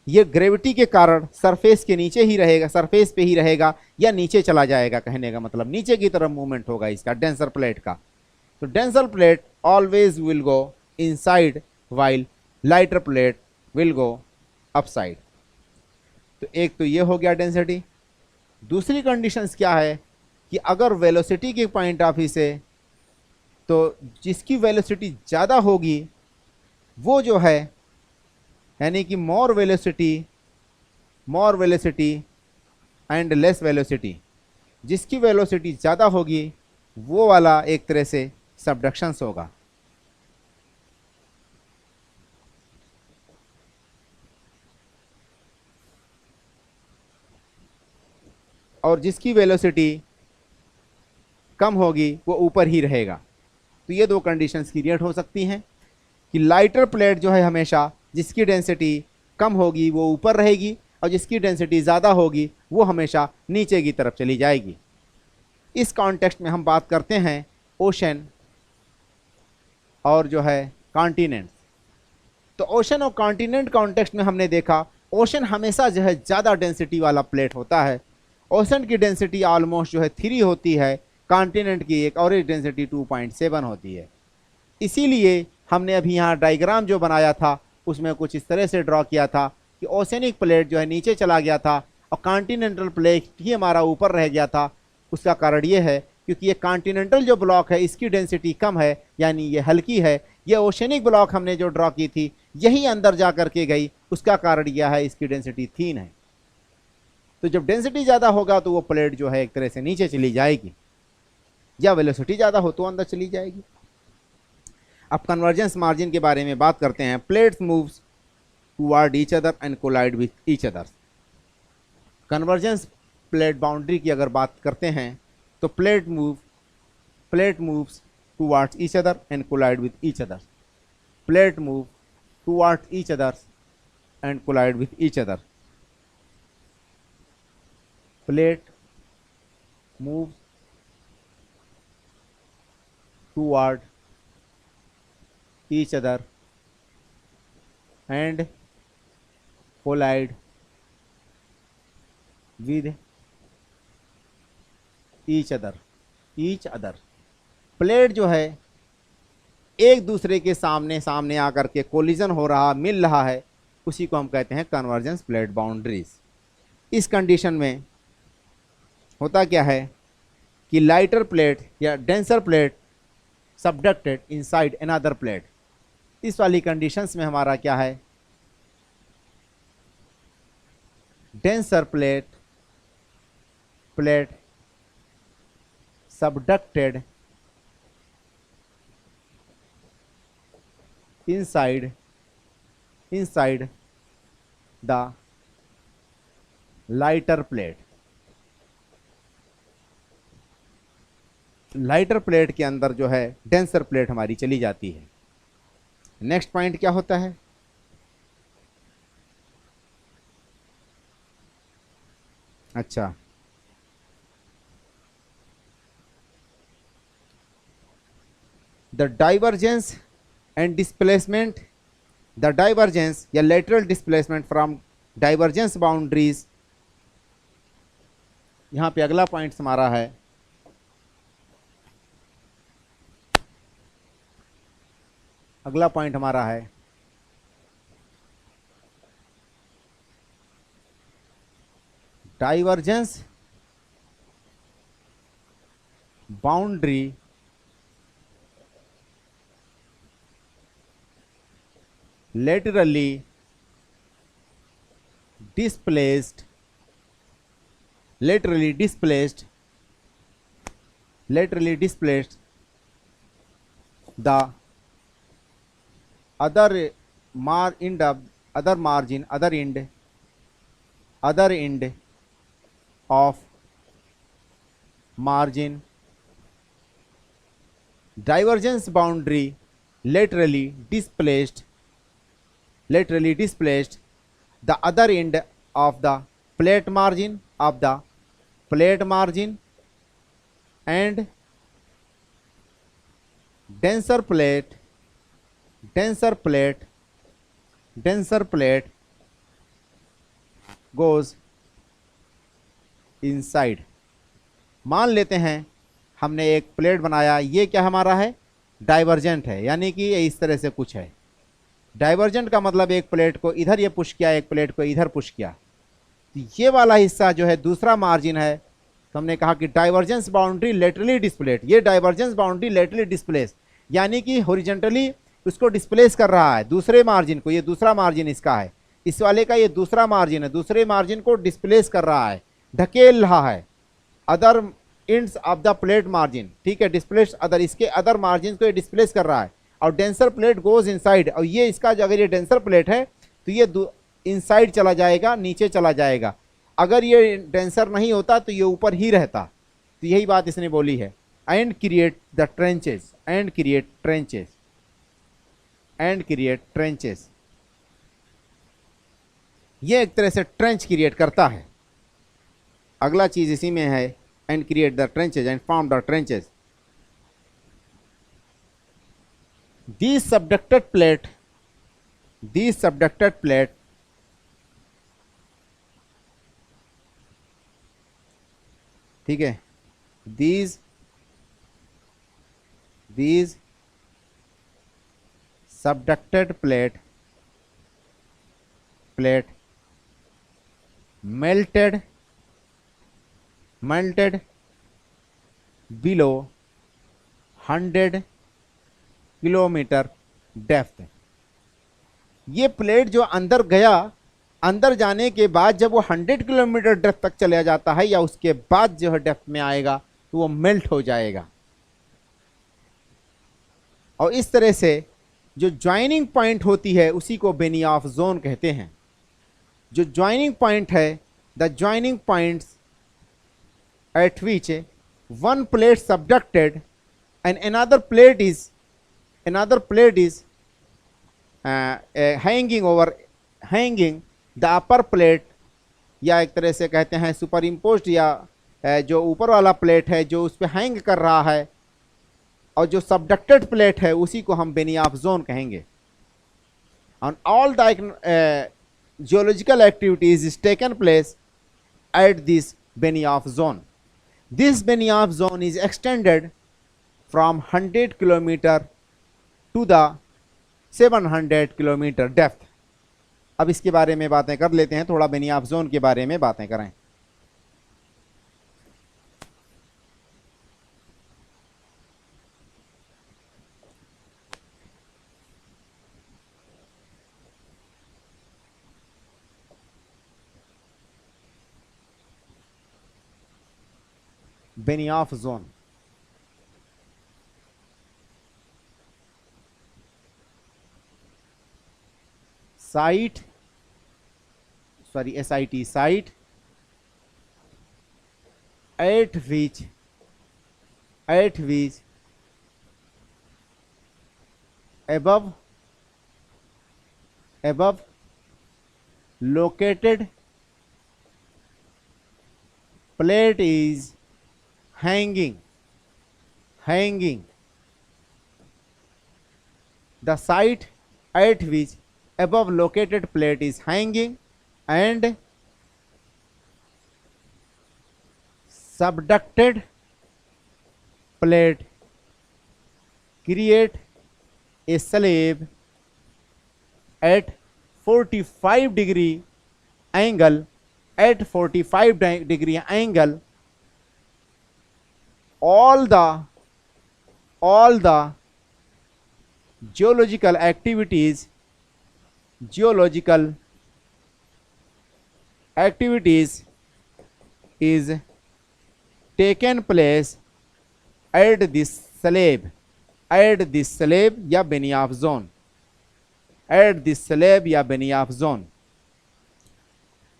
ये ग्रेविटी के कारण सरफेस के नीचे ही रहेगा, सरफेस पे ही रहेगा, या नीचे चला जाएगा। कहने का मतलब नीचे की तरफ मूवमेंट होगा इसका, डेंसर प्लेट का। तो denser plate always will go inside while lighter plate will go upside. तो एक तो ये हो गया डेंसिटी। दूसरी कंडीशंस क्या है कि अगर वेलोसिटी के पॉइंट ऑफ व्यू से, तो जिसकी वेलोसिटी ज़्यादा होगी वो जो है, यानी कि मोर वेलोसिटी एंड लेस वेलोसिटी, जिसकी वेलोसिटी ज़्यादा होगी वो वाला एक तरह से सबडक्शंस होगा। और जिसकी वेलोसिटी कम होगी वो ऊपर ही रहेगा। तो ये दो कंडीशंस क्रिएट हो सकती हैं कि लाइटर प्लेट जो है हमेशा जिसकी डेंसिटी कम होगी वो ऊपर रहेगी और जिसकी डेंसिटी ज़्यादा होगी वो हमेशा नीचे की तरफ चली जाएगी। इस कॉन्टेक्स्ट में हम बात करते हैं ओशन और जो है कॉन्टिनेंट। तो ओशन और कॉन्टिनेंट कॉन्टेक्स्ट में हमने देखा ओशन हमेशा जो है ज़्यादा डेंसिटी वाला प्लेट होता है। ओशन की डेंसिटी ऑलमोस्ट जो है 3 होती है, कॉन्टिनेंट की एक एवरेज डेंसिटी 2.7 होती है। इसीलिए हमने अभी यहाँ डायग्राम जो बनाया था उसमें कुछ इस तरह से ड्रॉ किया था कि ओशनिक प्लेट जो है नीचे चला गया था और कॉन्टिनेंटल प्लेट ही हमारा ऊपर रह गया था। उसका कारण ये है क्योंकि ये कॉन्टिनेंटल जो ब्लॉक है इसकी डेंसिटी कम है, यानी ये हल्की है। ये ओशनिक ब्लॉक हमने जो ड्रॉ की थी यही अंदर जा करके गई, उसका कारण यह है इसकी डेंसिटी थीन है। तो जब डेंसिटी ज़्यादा होगा तो वो प्लेट जो है एक तरह से नीचे चली जाएगी, या वेलोसिटी ज़्यादा हो तो अंदर चली जाएगी। अब कन्वर्जेंस मार्जिन के बारे में बात करते हैं। Plates moves toward each other and collide with each other. Convergence plate boundary की अगर बात करते हैं तो plate moves towards each other and collide with each other. Plate move towards each other and collide with each other. Plate move toward each other and collide with each other। Plate जो है एक दूसरे के सामने सामने आकर के collision हो रहा, मिल रहा है, उसी को हम कहते हैं कन्वर्जेंस प्लेट बाउंड्रीज। इस कंडीशन में होता क्या है कि लाइटर प्लेट या denser plate subducted inside another plate. इस वाली कंडीशंस में हमारा क्या है, denser plate subducted inside the lighter plate। Lighter plate के अंदर जो है डेंसर प्लेट हमारी चली जाती है। नेक्स्ट पॉइंट क्या होता है, अच्छा the divergence and displacement, the divergence या lateral displacement from divergence boundaries. यहां पे अगला पॉइंट हमारा है divergence boundary laterally displaced the other end of margin। divergence boundary laterally displaced the other end of the plate margin and denser plate goes inside। मान लेते हैं हमने एक प्लेट बनाया, ये क्या हमारा है, डाइवर्जेंट है, यानी कि ये इस तरह से कुछ है। डाइवर्जेंट का मतलब एक प्लेट को इधर ये पुश किया, एक प्लेट को इधर पुश किया। तो ये वाला हिस्सा जो है दूसरा मार्जिन है। तो हमने कहा कि डाइवर्जेंस बाउंड्री लेटरली डिस्प्लेस, ये डाइवर्जेंस बाउंड्री लेटरली डिस्प्लेस यानी कि हॉरिजॉन्टली उसको डिस्प्लेस कर रहा है दूसरे मार्जिन को। ये दूसरा मार्जिन इसका है, इस वाले का ये दूसरा मार्जिन है, दूसरे मार्जिन को डिस्प्लेस कर रहा है, ढकेल रहा है। Other ends of the plate margin, ठीक है, डिस्प्लेस अदर, इसके अदर मार्जिन को ये डिस्प्लेस कर रहा है, और डेंसर प्लेट गोज इनसाइड, और ये इसका जो अगर ये डेंसर प्लेट है तो ये इनसाइड चला जाएगा, नीचे चला जाएगा। अगर ये डेंसर नहीं होता तो ये ऊपर ही रहता। तो यही बात इसने बोली है। And create the trenches, and create trenches, and create trenches, ये एक तरह से ट्रेंच क्रिएट करता है। अगला चीज इसी में है, and create the trenches and found the trenches. These subducted plate, these subducted plate ठीक है, these subducted plate melted below 100 kilometre depth. ये प्लेट जो अंदर गया, अंदर जाने के बाद जब वो 100 किलोमीटर डेप्थ तक चला जाता है या उसके बाद जो है डेप्थ में आएगा तो वो मेल्ट हो जाएगा। और इस तरह से जो ज्वाइनिंग पॉइंट होती है उसी को बेनियाफ जोन कहते हैं। जो ज्वाइनिंग पॉइंट है, the joining points at which one plate subducted and another plate is hanging the upper plate, या एक तरह से कहते हैं सुपर इम्पोज्ड, या जो ऊपर वाला प्लेट है जो उस पर हैंग कर रहा है, और जो सबडक्टेड प्लेट है उसी को हम बेनियाफ जोन कहेंगे। On all the geological activities is taken place at this Benioff zone. This Benioff zone is extended from 100 kilometre to the 700 kilometre depth. अब इसके बारे में बातें कर लेते हैं, थोड़ा बेनियाफ जोन के बारे में बातें करें। Benioff zone, site site at which above located plate is hanging. The site at which above located plate is hanging and subducted plate create a slab at 45 degree angle, at 45 degree angle. All the geological activities is taken place at this slab या बेनियाफ zone, at this slab या बेनियाफ zone.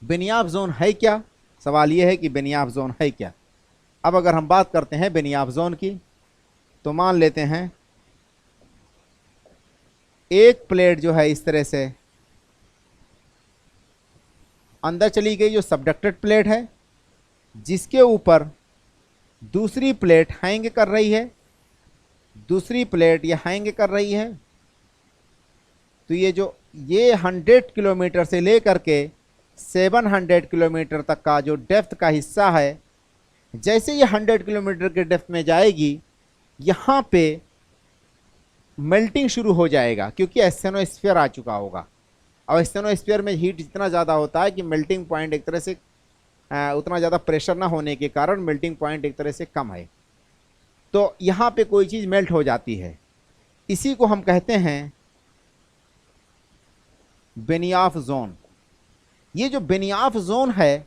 बेनियाफ zone है क्या? सवाल यह है कि बेनियाफ zone है क्या। अब अगर हम बात करते हैं बेनियाफ जोन की, तो मान लेते हैं एक प्लेट जो है इस तरह से अंदर चली गई, जो सबडक्टेड प्लेट है, जिसके ऊपर दूसरी प्लेट हैंग कर रही है, दूसरी प्लेट ये हैंग कर रही है। तो ये 100 किलोमीटर से लेकर के 700 किलोमीटर तक का जो डेप्थ का हिस्सा है, जैसे ये 100 किलोमीटर के डेप्थ में जाएगी, यहाँ पे मेल्टिंग शुरू हो जाएगा, क्योंकि एस्थेनोस्फीयर आ चुका होगा। और एस्थेनोस्फीयर में हीट इतना ज़्यादा होता है कि मेल्टिंग पॉइंट एक तरह से उतना ज़्यादा प्रेशर ना होने के कारण मेल्टिंग पॉइंट एक तरह से कम है। तो यहाँ पे कोई चीज़ मेल्ट हो जाती है, इसी को हम कहते हैं बेनियाफ जोन। ये जो बेनियाफ जोन है,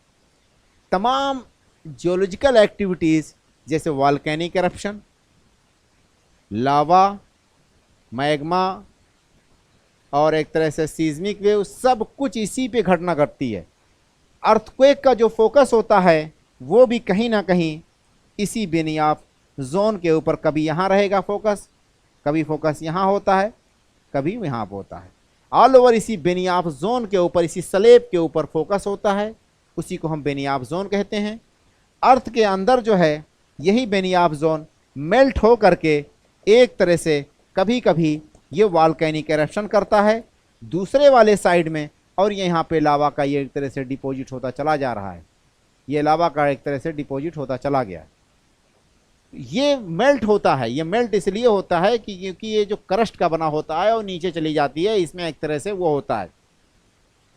तमाम जियोलॉजिकल एक्टिविटीज़ जैसे वॉल्केनिक eruption, लावा, मैग्मा और एक तरह से सीज्मिक वेव, सब कुछ इसी पे घटना घटती है। अर्थक्वेक का जो फोकस होता है वो भी कहीं ना कहीं इसी बेनियाफ जोन के ऊपर, कभी यहाँ रहेगा फोकस, कभी फोकस यहाँ होता है, कभी यहाँ पर होता है। ऑल ओवर इसी बेनियाफ जोन के ऊपर, इसी स्लेब के ऊपर फोकस होता है, उसी को हम बेनियाफ जोन कहते हैं। अर्थ के अंदर जो है यही बेनियाफ जोन मेल्ट हो करके एक तरह से कभी कभी ये वॉल्केनिक एरप्शन करता है दूसरे वाले साइड में, और ये यहाँ पे लावा का ये एक तरह से डिपॉजिट होता चला जा रहा है। ये लावा का एक तरह से डिपॉजिट होता चला गया। ये मेल्ट होता है, ये मेल्ट इसलिए होता है कि क्योंकि ये जो क्रस्ट का बना होता है और नीचे चली जाती है, इसमें एक तरह से वो होता है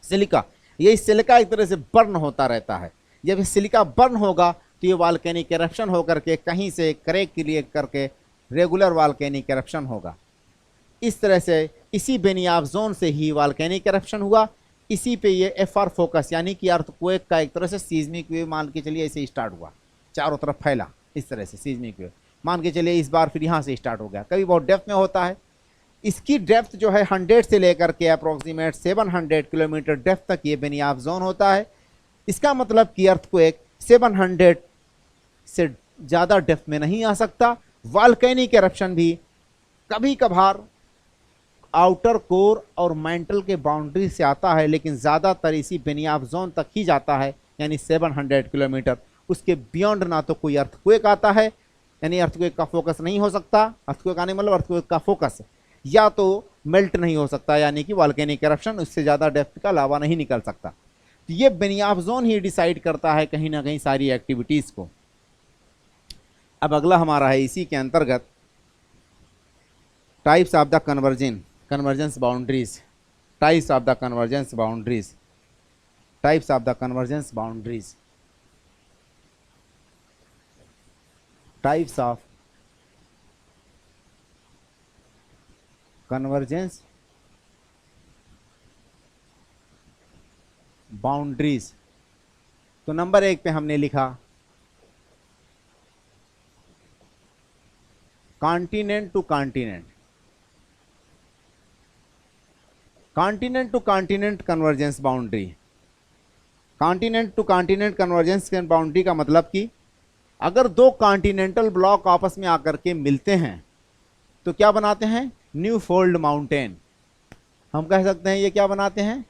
सिलिका। ये सिलिका एक तरह से बर्न होता रहता है। जब ये सिलिका बर्न होगा तो ये वॉल्केनिक एरप्शन होकर के कहीं से क्रैक क्रिएट करके रेगुलर वॉल्केनिक एरप्शन होगा। इस तरह से इसी बेनियाफ जोन से ही वॉल्केनिक एरप्शन हुआ। इसी पे ये एफआर फोकस यानी कि अर्थक्वेक का एक तरह से सीज्मिक वेव मान के चलिए ऐसे स्टार्ट हुआ, चारों तरफ फैला इस तरह से सीज्मिक वेव मान के चलिए। इस बार फिर यहाँ से स्टार्ट हो गया, कभी बहुत डेप्थ में होता है। इसकी डेप्थ जो है 100 से लेकर के अप्रोक्सीमेट 700 किलोमीटर डेप्थ तक ये बेनियाफ जोन होता है। इसका मतलब कि अर्थक्वेक 700 से ज़्यादा डेप्थ में नहीं आ सकता। वॉल्केनिक एरप्शन भी कभी कभार आउटर कोर और मेंटल के बाउंड्री से आता है, लेकिन ज़्यादातर इसी बेनियाफ जोन तक ही जाता है, यानी 700 किलोमीटर। उसके बियॉन्ड ना तो कोई अर्थक्वेक आता है, यानी अर्थक्वेक का फोकस नहीं हो सकता। अर्थक्वेक आने मतलब अर्थक्वेक का फोकस, या तो मेल्ट नहीं हो सकता, यानी कि वॉल्केनिक एरप्शन, उससे ज़्यादा डेप्थ का लावा नहीं निकल सकता। तो ये बेनियाफ जोन ही डिसाइड करता है कहीं ना कहीं सारी एक्टिविटीज़ को। अब अगला हमारा है इसी के अंतर्गत types of the convergence boundaries. Types of the convergence boundaries. Types of the convergence boundaries. Types of convergence boundaries. तो नंबर 1 पे हमने लिखा continent to continent. Continent to continent convergence boundary. Continent to continent convergence boundary का मतलब कि अगर दो continental block आपस में आकर के मिलते हैं तो क्या बनाते हैं? New fold mountain. हम कह सकते हैं ये क्या बनाते हैं?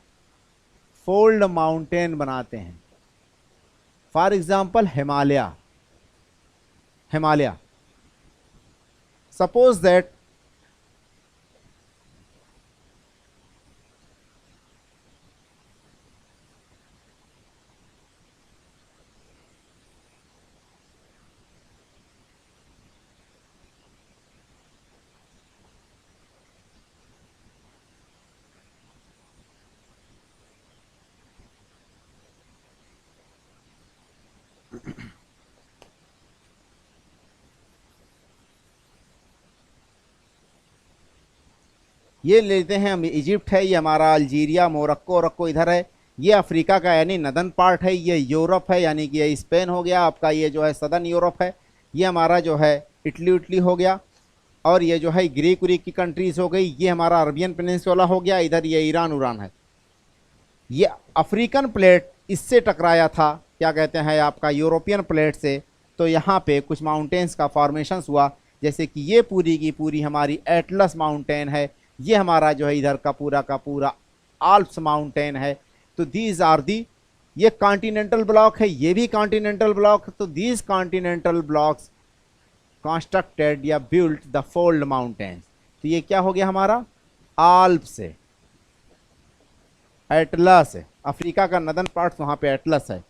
फोल्ड माउंटेन बनाते हैं। For example Himalaya. Himalaya suppose that ये लेते हैं हम, इजिप्ट है, ये हमारा अल्जीरिया, मोरक्को इधर है, ये अफ्रीका का यानी नदन पार्ट है, ये यूरोप है यानी कि ये स्पेन हो गया आपका, ये जो है सदर्न यूरोप है, ये हमारा जो है इटली हो गया, और ये जो है ग्रीक की कंट्रीज़ हो गई, ये हमारा अरबियन पेनिनसुला हो गया, इधर ये ईरान है। ये अफ्रीकन प्लेट इससे टकराया था, क्या कहते हैं आपका, यूरोपियन प्लेट से, तो यहाँ पे कुछ माउंटेन्स का फॉर्मेशंस हुआ, जैसे कि ये पूरी की पूरी हमारी एटलस माउंटेन है, ये हमारा जो है इधर का पूरा आल्प्स माउंटेन है। तो दीज आर दी, ये कॉन्टिनेंटल ब्लॉक है, ये भी कॉन्टिनेंटल ब्लॉक। तो दीज कॉन्टिनेंटल ब्लॉक्स कंस्ट्रक्टेड या बिल्ट द फोल्ड माउंटेन्स। तो ये क्या हो गया हमारा? आल्प्स है, एटलस है, अफ्रीका का नदन पार्ट वहाँ पे एटलस है।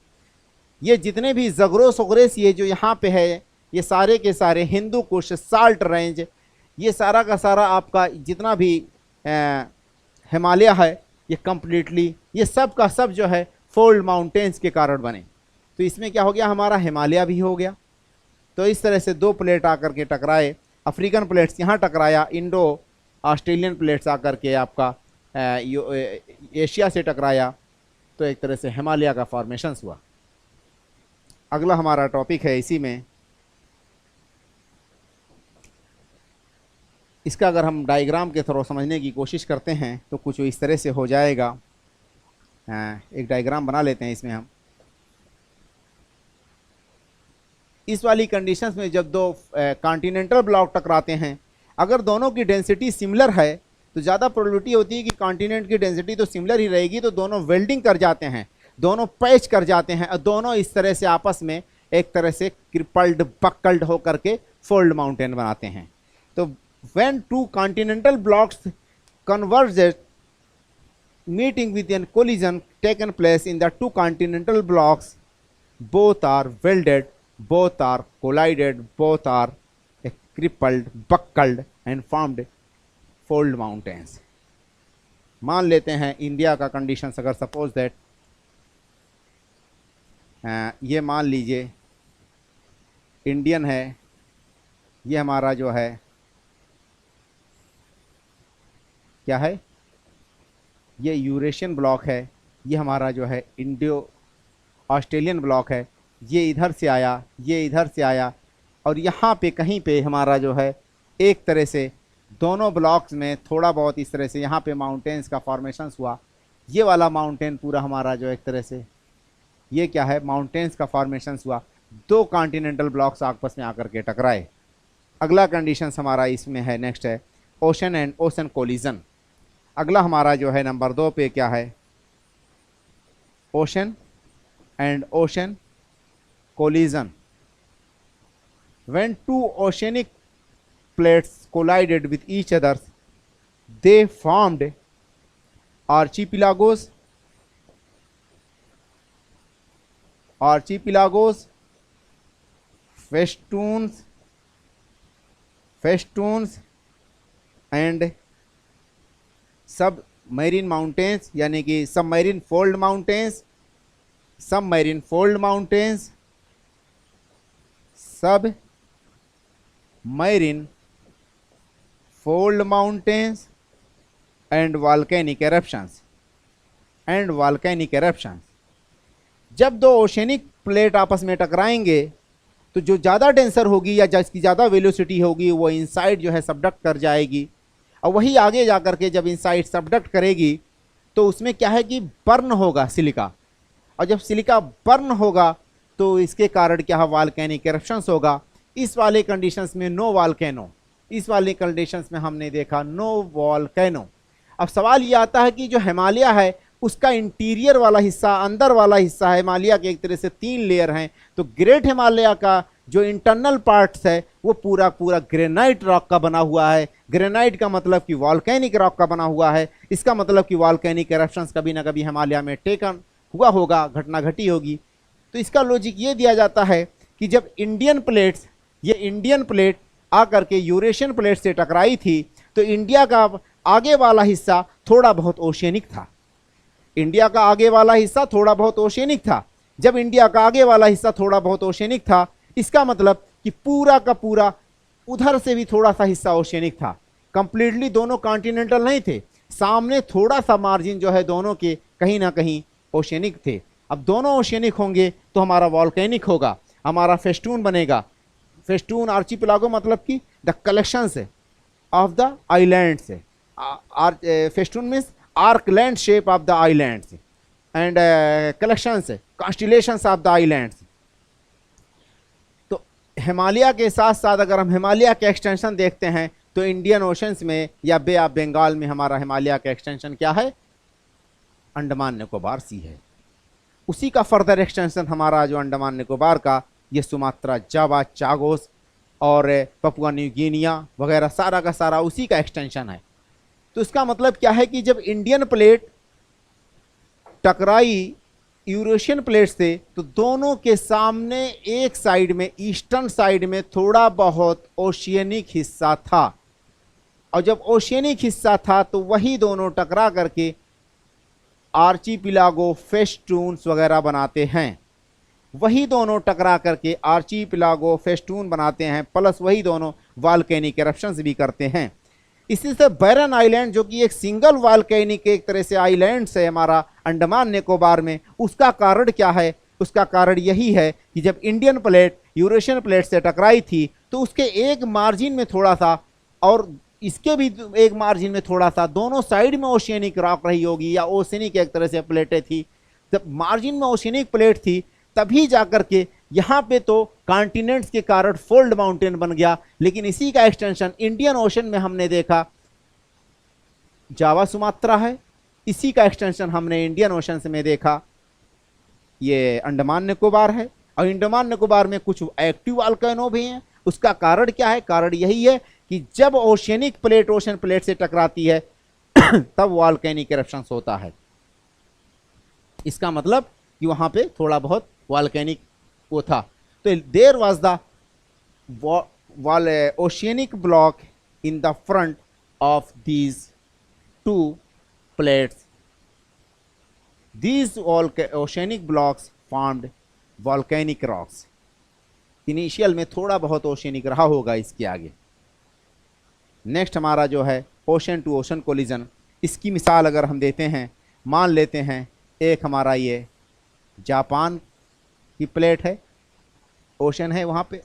ये जितने भी ज़गरोस ये जो यहाँ पे है, ये सारे के सारे हिंदू कुश, साल्ट रेंज, ये सारा का सारा आपका जितना भी हिमालय है, ये कंप्लीटली ये सब का सब जो है फोल्ड माउंटेन्स के कारण बने। तो इसमें क्या हो गया हमारा? हिमालय भी हो गया। तो इस तरह से दो प्लेट आकर के टकराए, अफ्रीकन प्लेट्स यहाँ टकराया, इंडो ऑस्ट्रेलियन प्लेट्स आकर के आपका एशिया से टकराया, तो एक तरह से हिमालय का फॉर्मेशंस हुआ। अगला हमारा टॉपिक है इसी में इसका अगर हम डायग्राम के थ्रू समझने की कोशिश करते हैं तो कुछ इस तरह से हो जाएगा। एक डायग्राम बना लेते हैं इसमें हम। इस वाली कंडीशंस में जब दो कॉन्टिनेंटल ब्लॉक टकराते हैं, अगर दोनों की डेंसिटी सिमिलर है तो ज़्यादा प्रोबेबिलिटी होती है कि कॉन्टिनेंट की डेंसिटी तो सिमिलर ही रहेगी, तो दोनों वेल्डिंग कर जाते हैं, दोनों पैच कर जाते हैं और दोनों इस तरह से आपस में एक तरह से क्रिपल्ड बक्कल्ड होकर के फोल्ड माउंटेन बनाते हैं। तो when two continental blocks converged meeting with an collision taken place in the two continental blocks, both are welded, both are collided, both are crippled, buckled and formed fold mountains. मान लेते हैं India का condition, अगर suppose that ये मान लीजिए Indian है, ये हमारा जो है क्या है, ये यूरेशियन ब्लॉक है, ये हमारा जो है इंडो ऑस्ट्रेलियन ब्लॉक है, ये इधर से आया, ये इधर से आया और यहाँ पे कहीं पे हमारा जो है एक तरह से दोनों ब्लॉक्स में थोड़ा बहुत इस तरह से यहाँ पे माउंटेन्स का फॉर्मेशंस हुआ। ये वाला माउंटेन पूरा हमारा जो एक तरह से ये क्या है, माउंटेन्स का फॉर्मेशंस हुआ, दो कॉन्टिनेंटल ब्लॉक्स आपस में आकर के टकराए। अगला कंडीशन हमारा इसमें है, नेक्स्ट है ओशन एंड ओशन कोलिजन। अगला हमारा जो है नंबर 2 पे क्या है, ocean and ocean collision. When two oceanic plates collided with each other, they formed archipelagos, festoons and submarine mountains, यानी कि submarine fold mountains, submarine fold mountains and volcanic eruptions. जब दो ओशनिक प्लेट आपस में टकराएंगे तो जो ज़्यादा डेंसर होगी या जिसकी ज़्यादा वेलोसिटी होगी वो इनसाइड जो है सबडक्ट कर जाएगी, और वही आगे जाकर के जब इनसाइड सबडक्ट करेगी तो उसमें क्या है कि बर्न होगा सिलिका, और जब सिलिका बर्न होगा तो इसके कारण क्या है, वॉल्केनिक एरप्शंस होगा। इस वाले कंडीशंस में नो वॉल्केनो, इस वाले कंडीशंस में हमने देखा नो वॉल्केनो। अब सवाल ये आता है कि जो हिमालय है उसका इंटीरियर वाला हिस्सा, अंदर वाला हिस्सा है हिमालय के, एक तरह से 3 लेयर हैं, तो ग्रेट हिमालय का जो इंटरनल पार्ट्स है वो पूरा पूरा ग्रेनाइट रॉक का बना हुआ है। ग्रेनाइट का मतलब कि वॉल्केनिक रॉक का बना हुआ है, इसका मतलब कि वॉल्केनिक एरप्शंस कभी ना कभी हिमालय में टेकन हुआ होगा, घटना घटी होगी। तो इसका लॉजिक ये दिया जाता है कि जब इंडियन प्लेट्स, ये इंडियन प्लेट आकर के यूरेशियन प्लेट से टकराई थी तो इंडिया का आगे वाला हिस्सा थोड़ा बहुत ओशियनिक था, इंडिया का आगे वाला हिस्सा थोड़ा बहुत ओशियनिक था। जब इंडिया का आगे वाला हिस्सा थोड़ा बहुत ओशियनिक था, इसका मतलब कि पूरा का पूरा उधर से भी थोड़ा सा हिस्सा ओशियनिक था, कंप्लीटली दोनों कॉन्टिनेंटल नहीं थे, सामने थोड़ा सा मार्जिन जो है दोनों के कहीं ना कहीं ओशियनिक थे। अब दोनों ओशियनिक होंगे तो हमारा वॉल्केनिक होगा, हमारा फेस्टून बनेगा। फेस्टून आर्चिपेलागो मतलब कि the collections of the islands, festoon means arc land shape of the islands and collections constellations of the islands. तो हिमालय के साथ साथ अगर हम हिमालय के एक्सटेंशन देखते हैं तो इंडियन ओशंस में या बे ऑफ बंगाल में हमारा हिमालय का एक्सटेंशन क्या है, अंडमान निकोबार सी है। उसी का फर्दर एक्सटेंशन हमारा जो अंडमान निकोबार का, ये सुमात्रा, जावा, चागोस और पपुआ न्यू गिनिया वगैरह सारा का सारा उसी का एक्सटेंशन है। तो इसका मतलब क्या है कि जब इंडियन प्लेट टकराई यूरेशियन प्लेट से तो दोनों के सामने एक साइड में, ईस्टर्न साइड में थोड़ा बहुत ओशियनिक हिस्सा था, और जब ओशियनिक हिस्सा था तो वही दोनों टकरा करके आर्चिपिलागो फेस्टून्स वगैरह बनाते हैं, वही दोनों टकरा करके आर्चिपिलागो फेस्टून बनाते हैं, प्लस वही दोनों वॉल्केनिक एरप्शंस भी करते हैं। इसी से बैरन आइलैंड जो कि एक सिंगल वॉल्केनिक एक तरह से आइलैंड है हमारा अंडमान निकोबार में, उसका कारण क्या है, उसका कारण यही है कि जब इंडियन प्लेट यूरेशियन प्लेट से टकराई थी तो उसके एक मार्जिन में थोड़ा सा और इसके भी एक मार्जिन में थोड़ा सा, दोनों साइड में ओशियनिक रॉक रही होगी या ओशियनिक एक तरह से प्लेटें थी। जब मार्जिन में ओशियनिक प्लेट थी तभी जाकर के यहां पे तो कॉन्टिनेंट्स के कारण फोल्ड माउंटेन बन गया। लेकिन इसी का एक्सटेंशन इंडियन ओशन में हमने देखा जावा सुमात्रा है, इसी का एक्सटेंशन हमने इंडियन ओशन में देखा ये अंडमान निकोबार है। और अंडमान निकोबार में कुछ एक्टिव वॉल्केनो भी हैं। उसका कारण क्या है? कारण यही है कि जब ओशियनिक प्लेट ओशन प्लेट से टकराती है तब वॉल्केनिक इरप्शंस होता है। इसका मतलब कि वहां पे थोड़ा बहुत वॉल्केनिक वो था। तो there was the oceanic block in the front of these two plates. These oceanic blocks formed volcanic rocks. Initial में थोड़ा बहुत ओशियनिक रहा होगा इसके आगे। नेक्स्ट हमारा जो है ओशन टू ओशन कोलिजन। इसकी मिसाल अगर हम देते हैं, मान लेते हैं एक हमारा ये जापान की प्लेट है, ओशन है वहाँ पे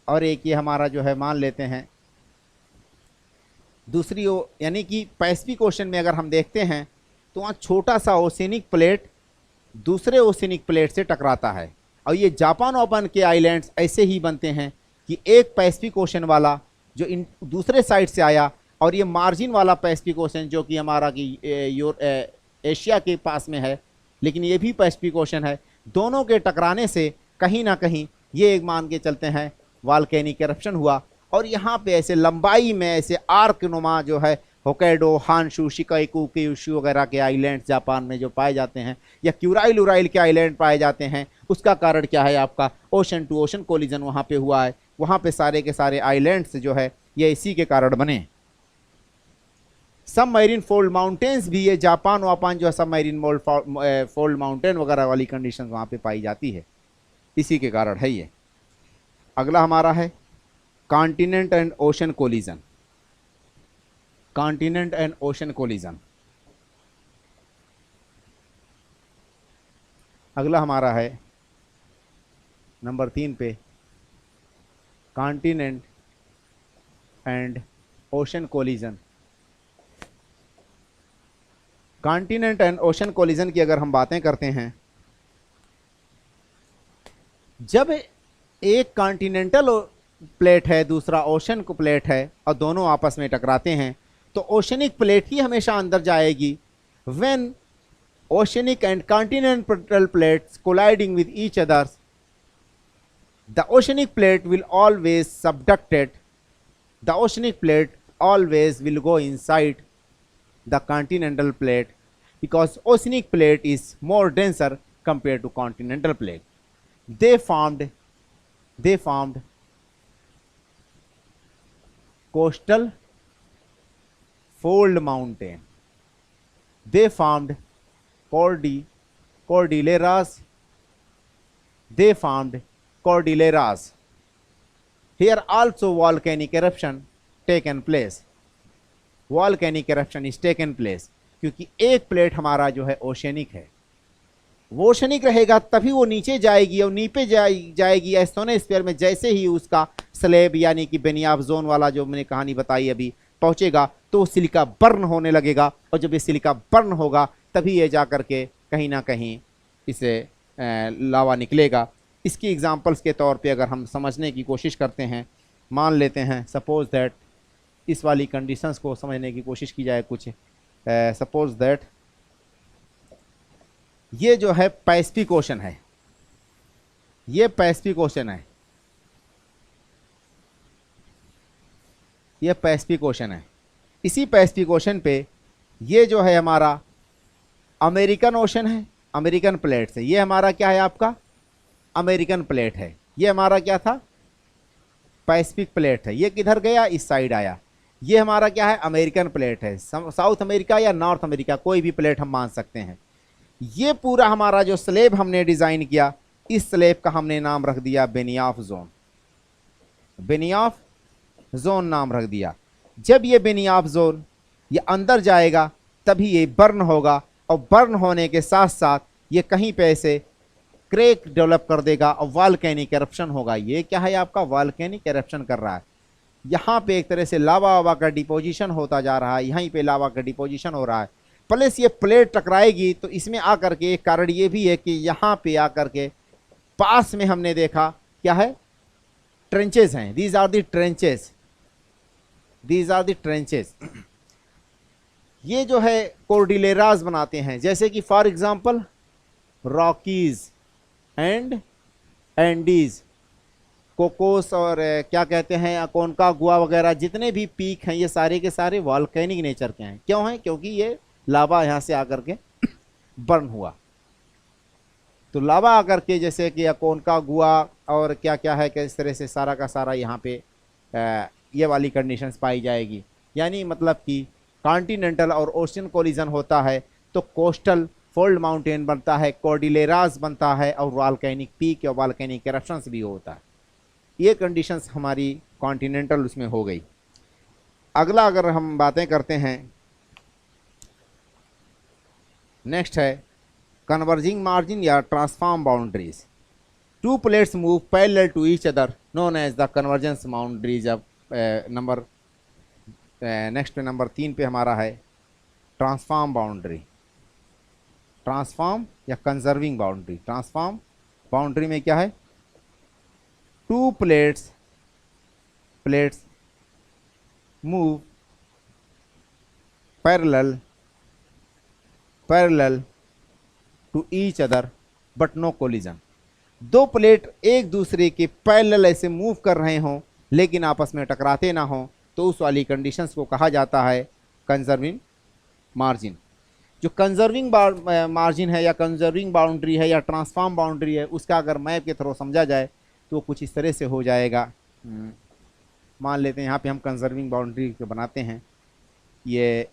और एक ये हमारा जो है मान लेते हैं दूसरी यानी कि पैसिफिक ओशन में अगर हम देखते हैं तो वहाँ छोटा सा ओशियनिक प्लेट दूसरे ओशियनिक प्लेट से टकराता है। और ये जापान ओपन के आइलैंड्स ऐसे ही बनते हैं कि एक पैसिफिक ओशन वाला जो इन दूसरे साइड से आया और ये मार्जिन वाला पैसिफिक ओशन जो कि हमारा कि एशिया के पास में है लेकिन ये भी पैसिफिक ओशन है, दोनों के टकराने से कहीं ना कहीं ये एक मान के चलते हैं वॉल्केनिक इरप्शन हुआ। और यहाँ पे ऐसे लंबाई में ऐसे आर्क नुमा जो है होकैडो, हानशू, शिकाइकू, क्यूशू वगैरह के आइलैंड्स जापान में जो पाए जाते हैं या क्यूराइल उराइल के आइलैंड पाए जाते हैं, उसका कारण क्या है? आपका ओशन टू ओशन कोलिजन वहाँ पे हुआ है। वहाँ पे सारे के सारे आइलैंड्स जो है ये इसी के कारण बने। सबमरीन फोल्ड माउंटेन्स भी ये जापान वापान जो है सबमरीन फोल्ड माउंटेन वगैरह वाली कंडीशन वहाँ पे पाई जाती है, इसी के कारण है ये। अगला हमारा है continent and ocean collision. Continent and ocean collision अगला हमारा है नंबर 3 पे continent and ocean collision. Continent and ocean collision की अगर हम बातें करते हैं, जब एक कॉन्टिनेंटल प्लेट है दूसरा ओशन को प्लेट है और दोनों आपस में टकराते हैं तो ओशनिक प्लेट ही हमेशा अंदर जाएगी। When oceanic and continental plates colliding with each others, the oceanic plate will always subducted, the oceanic plate always will go inside the continental plate because oceanic plate is more denser compared to continental plate. They formed coastal fold mountain. They formed cordilleras. They formed cordilleras. Here also volcanic eruption taken place. Volcanic eruption is taken place क्योंकि एक plate हमारा जो है oceanic है, वो oceanic रहेगा तभी वो नीचे जाएगी और नीचे जाएगी एस्टोनोस्फीयर में। जैसे ही उसका स्लेब यानी कि बेनियाफ जोन वाला जो मैंने कहानी बताई अभी पहुंचेगा तो सिलिका बर्न होने लगेगा, और जब ये सिलिका बर्न होगा तभी ये जा कर के कहीं ना कहीं इसे लावा निकलेगा। इसकी एग्जांपल्स के तौर पे अगर हम समझने की कोशिश करते हैं, मान लेते हैं सपोज दैट इस वाली कंडीशंस को समझने की कोशिश की जाए कुछ। सपोज दैट ये जो है पैसिफिक ओशन है, ये पैसिफिक ओशन है, ये पैसिफिक ओशन है। इसी पैसिफिक ओशन पे ये जो है हमारा अमेरिकन ओशन है, अमेरिकन प्लेट से। ये हमारा क्या है, आपका अमेरिकन प्लेट है। ये हमारा क्या था, पैसिफिक प्लेट है। ये किधर गया, इस साइड आया। ये हमारा क्या है, अमेरिकन प्लेट है। साउथ अमेरिका या नॉर्थ अमेरिका कोई भी प्लेट हम मान सकते हैं। ये पूरा हमारा जो स्लेब हमने डिजाइन किया, इस स्लेब का हमने नाम रख दिया बेनियाफ जोन। बेनियाफ जोन नाम रख दिया। जब ये बेनियाफ जोन ये अंदर जाएगा तभी ये बर्न होगा, और बर्न होने के साथ साथ ये कहीं पे ऐसे क्रैक डेवलप कर देगा और वॉल्केनिक एरप्शन होगा। ये क्या है, आपका वॉल्केनिक एरप्शन कर रहा है। यहाँ पे एक तरह से लावा वावा का डिपोजिशन होता जा रहा है, यहीं पे लावा का डिपोजिशन हो रहा है, प्लस ये प्लेट टकराएगी तो इसमें आकर के एक कारण ये भी है कि यहाँ पे आकर के पास में हमने देखा क्या है, ट्रेंचेस हैं, these are the trenches, these are the trenches. ये जो है कोर्डिलेराज बनाते हैं, जैसे कि for example Rockies and Andes, Cocos और क्या कहते हैं अकोनकागुआ वगैरह, जितने भी पीक हैं ये सारे के सारे वॉल्केनिक नेचर के हैं। क्यों हैं? क्योंकि ये लावा यहाँ से आकर के बर्न हुआ। तो लावा आकर के जैसे कि अकोनकागुआ और क्या क्या है कि इस तरह से सारा का सारा यहाँ पे ये वाली कंडीशंस पाई जाएगी। यानी मतलब कि कॉन्टिनेंटल और ओशियन कोलिजन होता है तो कोस्टल फोल्ड माउंटेन बनता है, कोर्डिलेरास बनता है और वॉल्केनिक पीक या वॉल्केनिक एरप्शंस भी होता है। ये कंडीशंस हमारी कॉन्टिनेंटल उसमें हो गई। अगला अगर हम बातें करते हैं, नेक्स्ट है कन्वर्जिंग मार्जिन या transform boundaries. Two plates move parallel to each other known as the convergence boundaries of number next पे नंबर 3 पे हमारा है ट्रांसफॉर्म बाउंड्री, ट्रांसफॉर्म या कंजर्विंग बाउंड्री। ट्रांसफॉर्म बाउंड्री में क्या है, two plates move parallel to each other but no collision. दो प्लेट एक दूसरे के पैरेलल ऐसे मूव कर रहे हों लेकिन आपस में टकराते ना हों तो उस वाली कंडीशंस को कहा जाता है कंजर्विंग मार्जिन। जो कंजर्विंग मार्जिन है या कंजर्विंग बाउंड्री है या ट्रांसफॉर्म बाउंड्री है, उसका अगर मैप के थ्रू समझा जाए तो कुछ इस तरह से हो जाएगा। मान लेते हैं यहाँ पे हम कंजर्विंग बाउंड्री को बनाते हैं। ये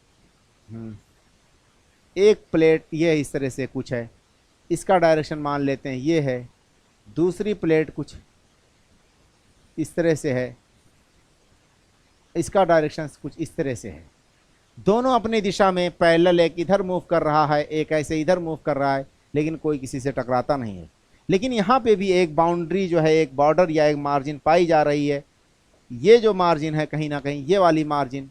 एक प्लेट ये इस तरह से कुछ है, इसका डायरेक्शन मान लेते हैं ये है, दूसरी प्लेट कुछ इस तरह से है, इसका डायरेक्शन कुछ इस तरह से है। दोनों अपनी दिशा में पैरेलल, एक इधर मूव कर रहा है, एक ऐसे इधर मूव कर रहा है, लेकिन कोई किसी से टकराता नहीं है। लेकिन यहाँ पे भी एक बाउंड्री जो है, एक बॉर्डर या एक मार्जिन पाई जा रही है। ये जो मार्जिन है कहीं ना कहीं ये वाली मार्जिन,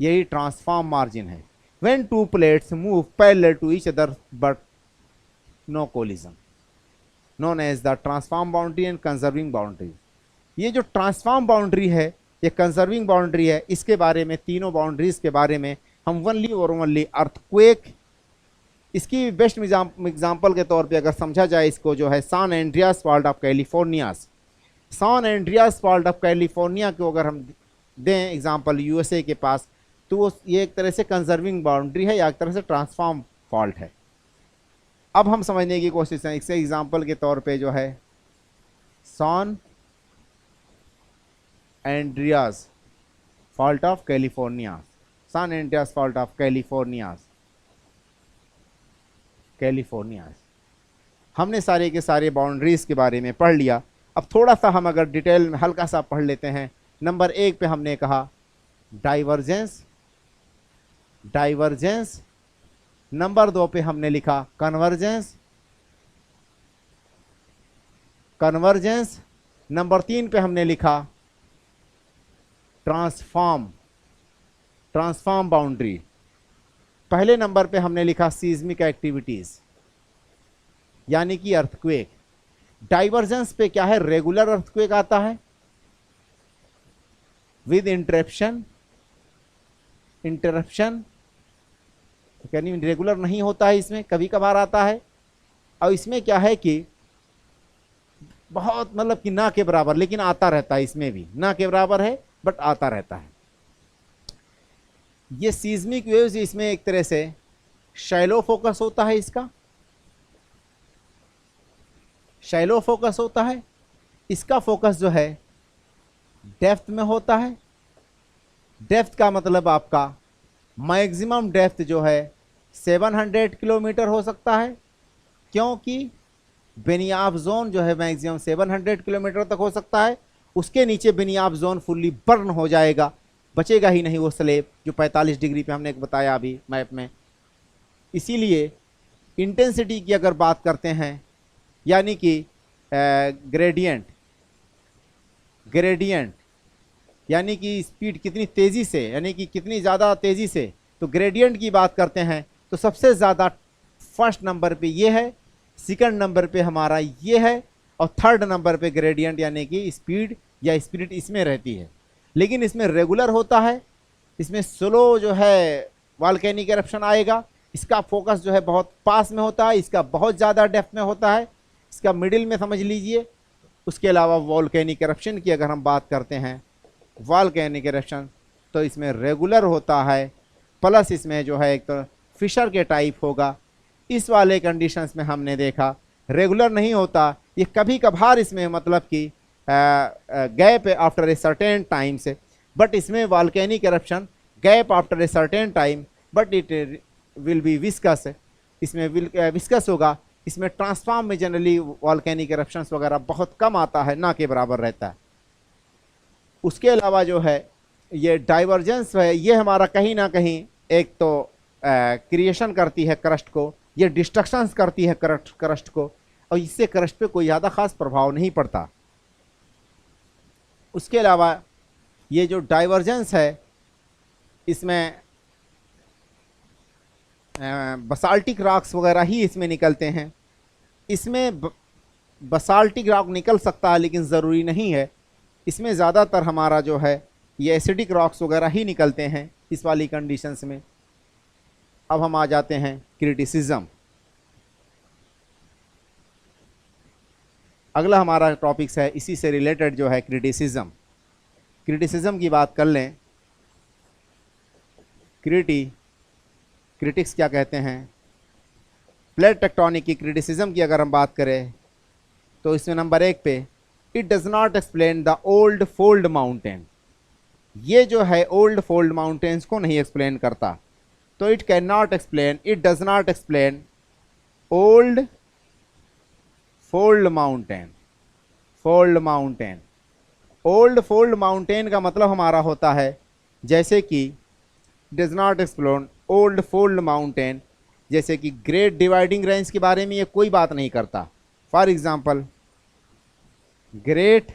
यही ट्रांसफॉर्म मार्जिन है। When two plates move parallel to each other but no collision known as the transform boundary and conserving boundary. ये जो ट्रांसफॉर्म बाउंड्री है, ये कंजर्विंग बाउंड्री है, इसके बारे में, तीनों बाउंड्रीज के बारे में हम ओनली और ओनली अर्थक्वेक, इसकी बेस्ट एग्जांपल के तौर पे अगर समझा जाए इसको, जो है San Andreas fault of California. San Andreas fault of California को अगर हम दें एग्जांपल यूएसए के पास, तो वो ये एक तरह से कंजर्विंग बाउंड्री है या एक तरह से ट्रांसफॉर्म फॉल्ट है। अब हम समझने की कोशिश करें, इससे एग्जांपल के तौर पे जो है San Andreas fault of California, San Andreas fault of California. हमने सारे के सारे बाउंड्रीज के बारे में पढ़ लिया। अब थोड़ा सा हम अगर डिटेल में हल्का सा पढ़ लेते हैं। नंबर 1 पे हमने कहा डाइवर्जेंस, नंबर 2 पे हमने लिखा कन्वर्जेंस, नंबर 3 पे हमने लिखा ट्रांसफॉर्म बाउंड्री। पहले नंबर पे हमने लिखा सीस्मिक एक्टिविटीज यानी कि अर्थक्वेक। डाइवर्जेंस पे क्या है, रेगुलर अर्थक्वेक आता है विद इंटरप्शन यानी रेगुलर नहीं होता है, इसमें कभी कभार आता है। और इसमें क्या है कि बहुत मतलब कि ना के बराबर, लेकिन आता रहता है, इसमें भी ना के बराबर है बट आता रहता है। ये सीस्मिक वेव्स, इसमें एक तरह से शैलो फोकस होता है, इसका शैलो फोकस होता है। इसका फोकस जो है डेप्थ में होता है। डेप्थ का मतलब आपका मैक्सिमम डेप्थ जो है 700 किलोमीटर हो सकता है, क्योंकि बेनियाफ जोन जो है मैक्सिमम 700 किलोमीटर तक हो सकता है। उसके नीचे बेनियाफ जोन फुल्ली बर्न हो जाएगा, बचेगा ही नहीं वो स्लेब जो 45 डिग्री पे हमने बताया अभी मैप में। इसीलिए इंटेंसिटी की अगर बात करते हैं, यानी कि ग्रेडियंट यानी कि स्पीड कितनी तेज़ी से, यानी कि कितनी ज़्यादा तेज़ी से, तो ग्रेडियंट की बात करते हैं तो सबसे ज़्यादा फर्स्ट नंबर पे ये है, सेकंड नंबर पे हमारा ये है, और थर्ड नंबर पे ग्रेडियंट यानी कि स्पीड या स्पिरिट इसमें रहती है। लेकिन इसमें रेगुलर होता है, इसमें स्लो जो है वॉल्केनिक एरप्शन आएगा, इसका फोकस जो है बहुत पास में होता है, इसका बहुत ज़्यादा डेप्थ में होता है, इसका मिडिल में समझ लीजिए। उसके अलावा वॉल्केनिक एरप्शन की अगर हम बात करते हैं, वॉल्केनिक एरप्शन तो इसमें रेगुलर होता है, प्लस इसमें जो है एक तो फिशर के टाइप होगा। इस वाले कंडीशंस में हमने देखा रेगुलर नहीं होता, ये कभी कभार इसमें मतलब कि gap after a certain time से, बट इसमें volcanic eruption gap after a certain time, but it will be viscous, इसमें विस्कस होगा। इसमें ट्रांसफॉर्म में जनरली वॉल्केनिक एरप्शंस वगैरह बहुत कम आता है, ना के बराबर रहता है। उसके अलावा जो है ये डाइवर्जेंस है, ये हमारा कहीं ना कहीं एक तो क्रिएशन करती है क्रस्ट को, ये डिस्ट्रक्शंस करती है क्रस्ट को, और इससे क्रस्ट पे कोई ज़्यादा खास प्रभाव नहीं पड़ता। उसके अलावा ये जो डाइवर्जेंस है इसमें बसाल्टिक रॉक्स वगैरह ही इसमें निकलते हैं। इसमें बसाल्टिक रॉक निकल सकता है लेकिन ज़रूरी नहीं है, इसमें ज़्यादातर हमारा जो है ये एसिडिक रॉक्स वगैरह ही निकलते हैं इस वाली कंडीशंस में। अब हम आ जाते हैं क्रिटिसिज्म। अगला हमारा टॉपिक्स है इसी से रिलेटेड जो है क्रिटिसिज्म। क्रिटिसिज्म की बात कर लें, क्रिटिक्स क्या कहते हैं। प्लेट टेक्टोनिक की क्रिटिसिज्म की अगर हम बात करें तो इसमें नंबर 1 पे it does not explain the old fold mountain. ये जो है ओल्ड फोल्ड माउंटेन्स को नहीं एक्सप्लेन करता, तो it can not explain, it does not explain old fold mountain. Fold mountain, old fold mountain का मतलब हमारा होता है जैसे कि does not explain old fold mountain, जैसे कि ग्रेट डिवाइडिंग रेंज के बारे में ये कोई बात नहीं करता। For example great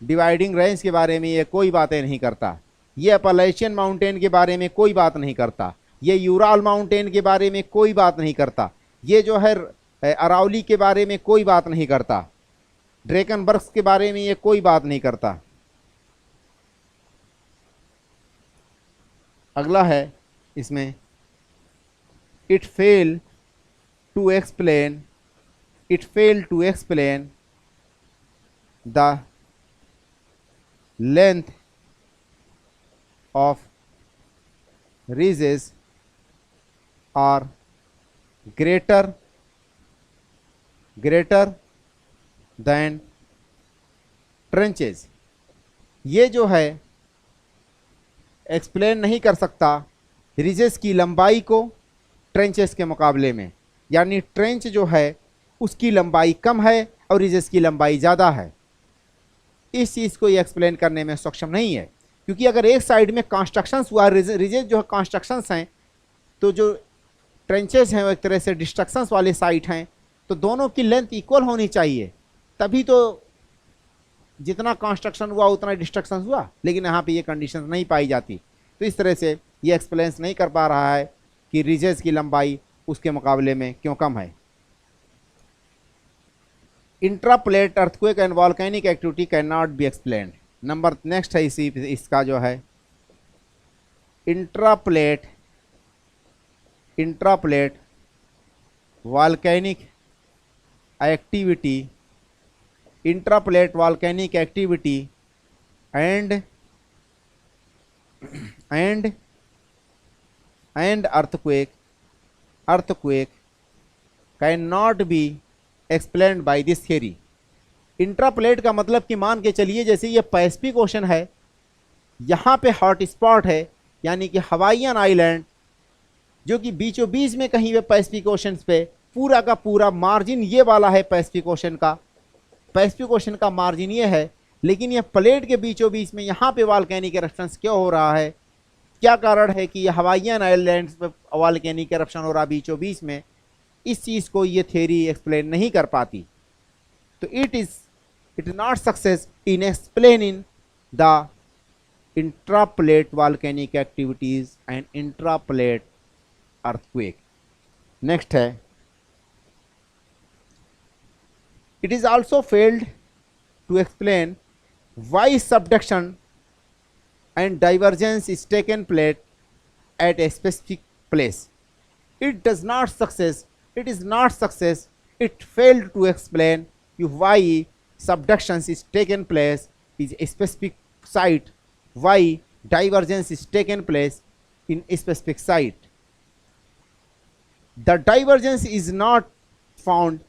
dividing range के बारे में ये कोई बातें नहीं करता, ये अपैलेशियन माउंटेन के बारे में कोई बात नहीं करता, ये यूराल माउंटेन के बारे में कोई बात नहीं करता, ये जो है अरावली के बारे में कोई बात नहीं करता, ड्रेकनबर्ग के बारे में ये कोई बात नहीं करता। अगला है इसमें it fail to explain the length of ridges are greater than trenches. ये जो है एक्सप्लेन नहीं कर सकता रिजेस की लंबाई को ट्रेंचेस के मुकाबले में, यानी ट्रेंच जो है उसकी लंबाई कम है और रिजेस की लंबाई ज़्यादा है। इस चीज़ को ये एक्सप्लेन करने में सक्षम नहीं है, क्योंकि अगर एक साइड में कंस्ट्रक्शंस हुआ, रिजेस जो है कंस्ट्रक्शंस हैं, तो जो ट्रेंचेस हैं वो एक तरह से डिस्ट्रक्शंस वाले साइट हैं, तो दोनों की लेंथ इक्वल होनी चाहिए, तभी तो जितना कंस्ट्रक्शन हुआ उतना डिस्ट्रक्शन हुआ। लेकिन यहाँ पे ये कंडीशन नहीं पाई जाती, तो इस तरह से ये एक्सप्लेंस नहीं कर पा रहा है कि रिजेस की लंबाई उसके मुकाबले में क्यों कम है। Intraplate earthquake and volcanic activity can not be explained. Number next है इसका जो है intraplate volcanic activity, intraplate volcanic activity and earthquake can not be explained by this theory. Intraplate का मतलब कि मान के चलिए जैसे ये पैसिफिक ओशन है, यहाँ पे हॉट स्पॉट है, यानी कि हवाईयन आइलैंड जो कि बीचों बीच में कहीं पे पैसिफिक ओशन पे पूरा का पूरा मार्जिन ये वाला है पैसिफिक ओशन का मार्जिन ये है, लेकिन ये प्लेट के बीचों बीच में यहाँ पे वॉल्केनिक एरप्शंस क्यों हो रहा है, क्या कारण है कि ये हवाईयन आइलैंड्स पे वॉल्केनिक एरप्शन हो रहा बीचों बीच में, इस चीज़ को ये थ्योरी एक्सप्लेन नहीं कर पाती। तो it not success in explaining the intraplate volcanic activities and intraplate earthquake. Next है, it is also failed to explain why subduction and divergence is taken place at a specific place. It is not success. It failed to explain you why subduction is taken place is a specific site, why divergence is taken place in a specific site. The divergence is not found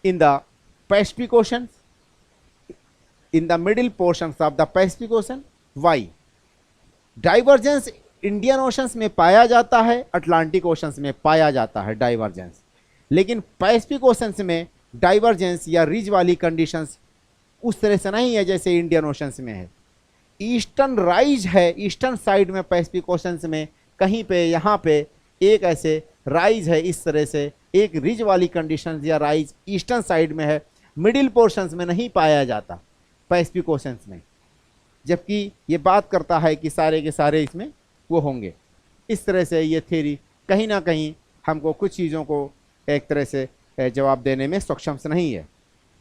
in the Pacific Ocean, in the middle portions of the Pacific Ocean. Why? Divergence Indian oceans में पाया जाता है, Atlantic oceans में पाया जाता है divergence, लेकिन Pacific oceans में डाइवर्जेंस या रिज वाली कंडीशंस उस तरह से नहीं है जैसे इंडियन ओशंस में है. ईस्टर्न राइज है, ईस्टर्न साइड में पैसिफिक ओशंस में कहीं पे यहाँ पे एक ऐसे राइज है, इस तरह से एक रिज वाली कंडीशंस या राइज ईस्टर्न साइड में है, मिडिल पोर्शंस में नहीं पाया जाता पैसिफिक ओशंस में, जबकि ये बात करता है कि सारे के सारे इसमें वो होंगे. इस तरह से ये थ्योरी कहीं ना कहीं हमको कुछ चीज़ों को एक तरह से जवाब देने में सक्षम नहीं है.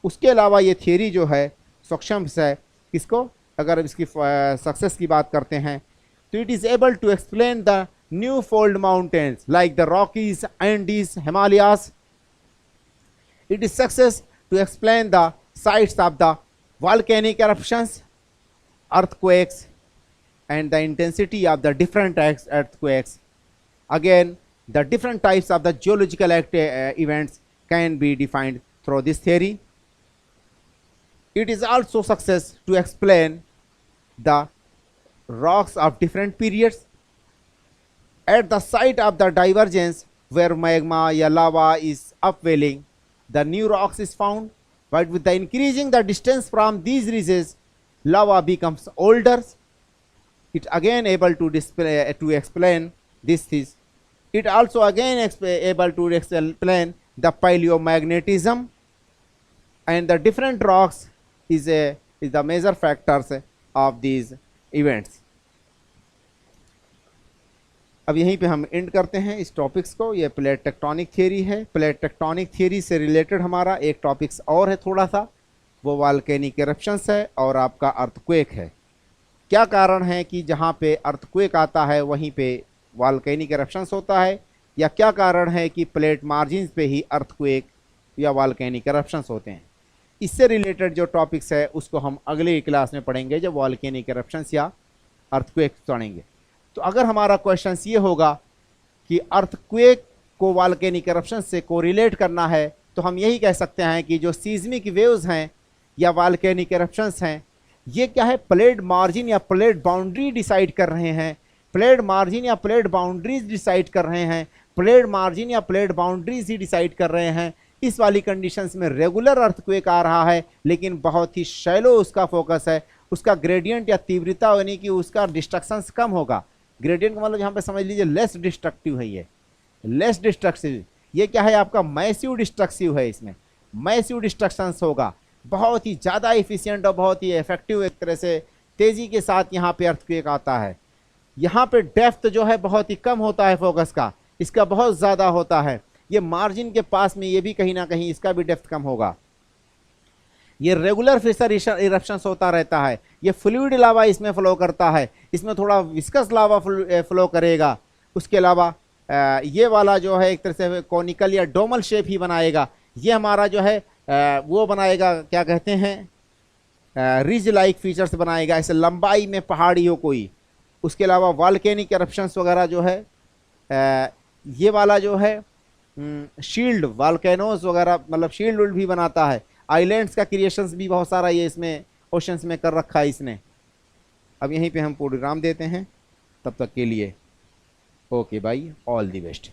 उसके अलावा ये थ्योरी जो है सक्षम है किसको, अगर इसकी सक्सेस की बात करते हैं तो it is able to explain the new fold mountains like the Rockies, Andes, Himalayas. It is success to explain the sites of the volcanic eruptions, earthquakes, and the intensity of the different earthquakes. Again, the different types of the geological events can be defined through this theory. It is also success to explain the rocks of different periods. At the site of the divergence where magma or lava is upwelling, the new rocks is found. But with the increasing the distance from these ridges, lava becomes older. It again able to explain this. It also again able to explain the paleomagnetism, and the different rocks is the major factors of these events. अब यहीं पे हम and करते हैं इस topics को. ये plate tectonic theory है. प्लेट टेक्टोनिक थियरी से रिलेटेड हमारा एक टॉपिक्स और है थोड़ा सा, वो वॉल्केनिक इरप्शंस है और आपका अर्थक्वेक है. क्या कारण है कि जहाँ पे अर्थक्वेक आता है वहीं पे वॉल्केनिक इरप्शंस होता है, या क्या कारण है कि प्लेट मार्जिन पे ही अर्थक्वेक या वॉल्केनिक इरप्शंस होते हैं. इससे रिलेटेड जो टॉपिक्स है उसको हम अगले क्लास में पढ़ेंगे जब वॉल्केनिक इरप्शंस या अर्थक्वेक पढ़ेंगे. तो अगर हमारा क्वेश्चन ये होगा कि अर्थक्वेक को वॉल्केनिक इरप्शन से कोरिलेट करना है, तो हम यही कह सकते हैं कि जो सीज़मिक वेव्स हैं या वॉल्केनिक इरप्शंस हैं, ये क्या है, प्लेट मार्जिन या प्लेट बाउंड्री डिसाइड कर रहे हैं. प्लेट मार्जिन या प्लेट बाउंड्रीज डिसाइड कर रहे हैं. प्लेट मार्जिन या प्लेट बाउंड्रीज ही डिसाइड कर रहे हैं. इस वाली कंडीशंस में रेगुलर अर्थक्वेक आ रहा है, लेकिन बहुत ही शैलो उसका फोकस है. उसका ग्रेडियंट या तीव्रता यानी कि उसका डिस्ट्रक्शंस कम होगा. ग्रेडियंट का मतलब यहाँ पे समझ लीजिए लेस डिस्ट्रक्टिव है. ये लेस डिस्ट्रक्टिव, ये क्या है आपका मैसिव डिस्ट्रक्टिव है. इसमें मैसिव डिस्ट्रक्शंस होगा, बहुत ही ज़्यादा इफिशिएंट और बहुत ही इफेक्टिव एक तरह से तेज़ी के साथ यहाँ पे अर्थक्वेक आता है. यहाँ पे डेप्थ जो है बहुत ही कम होता है फोकस का, इसका बहुत ज़्यादा होता है. ये मार्जिन के पास में ये भी कहीं ना कहीं इसका भी डेप्थ कम होगा. ये रेगुलर फिशर इरप्शंस होता रहता है. ये फ्लूइड लावा इसमें फ्लो करता है, इसमें थोड़ा विस्कस लावा फ्लो करेगा. उसके अलावा ये वाला जो है एक तरह से कॉनिकल या डोमल शेप ही बनाएगा. ये हमारा जो है वो बनाएगा, क्या कहते हैं, रिज लाइक फीचर्स बनाएगा, ऐसे लंबाई में पहाड़ी हो कोई. उसके अलावा वॉल्केनिक इरप्शंस वगैरह जो है, ये वाला जो है शील्ड वॉल्केनोज वगैरह मतलब शील्ड भी बनाता है. आइलैंड्स का क्रिएशंस भी बहुत सारा ये इसमें ओशंस में कर रखा है इसने. अब यहीं पे हम प्रोग्राम देते हैं. तब तक के लिए okay bye, all the best.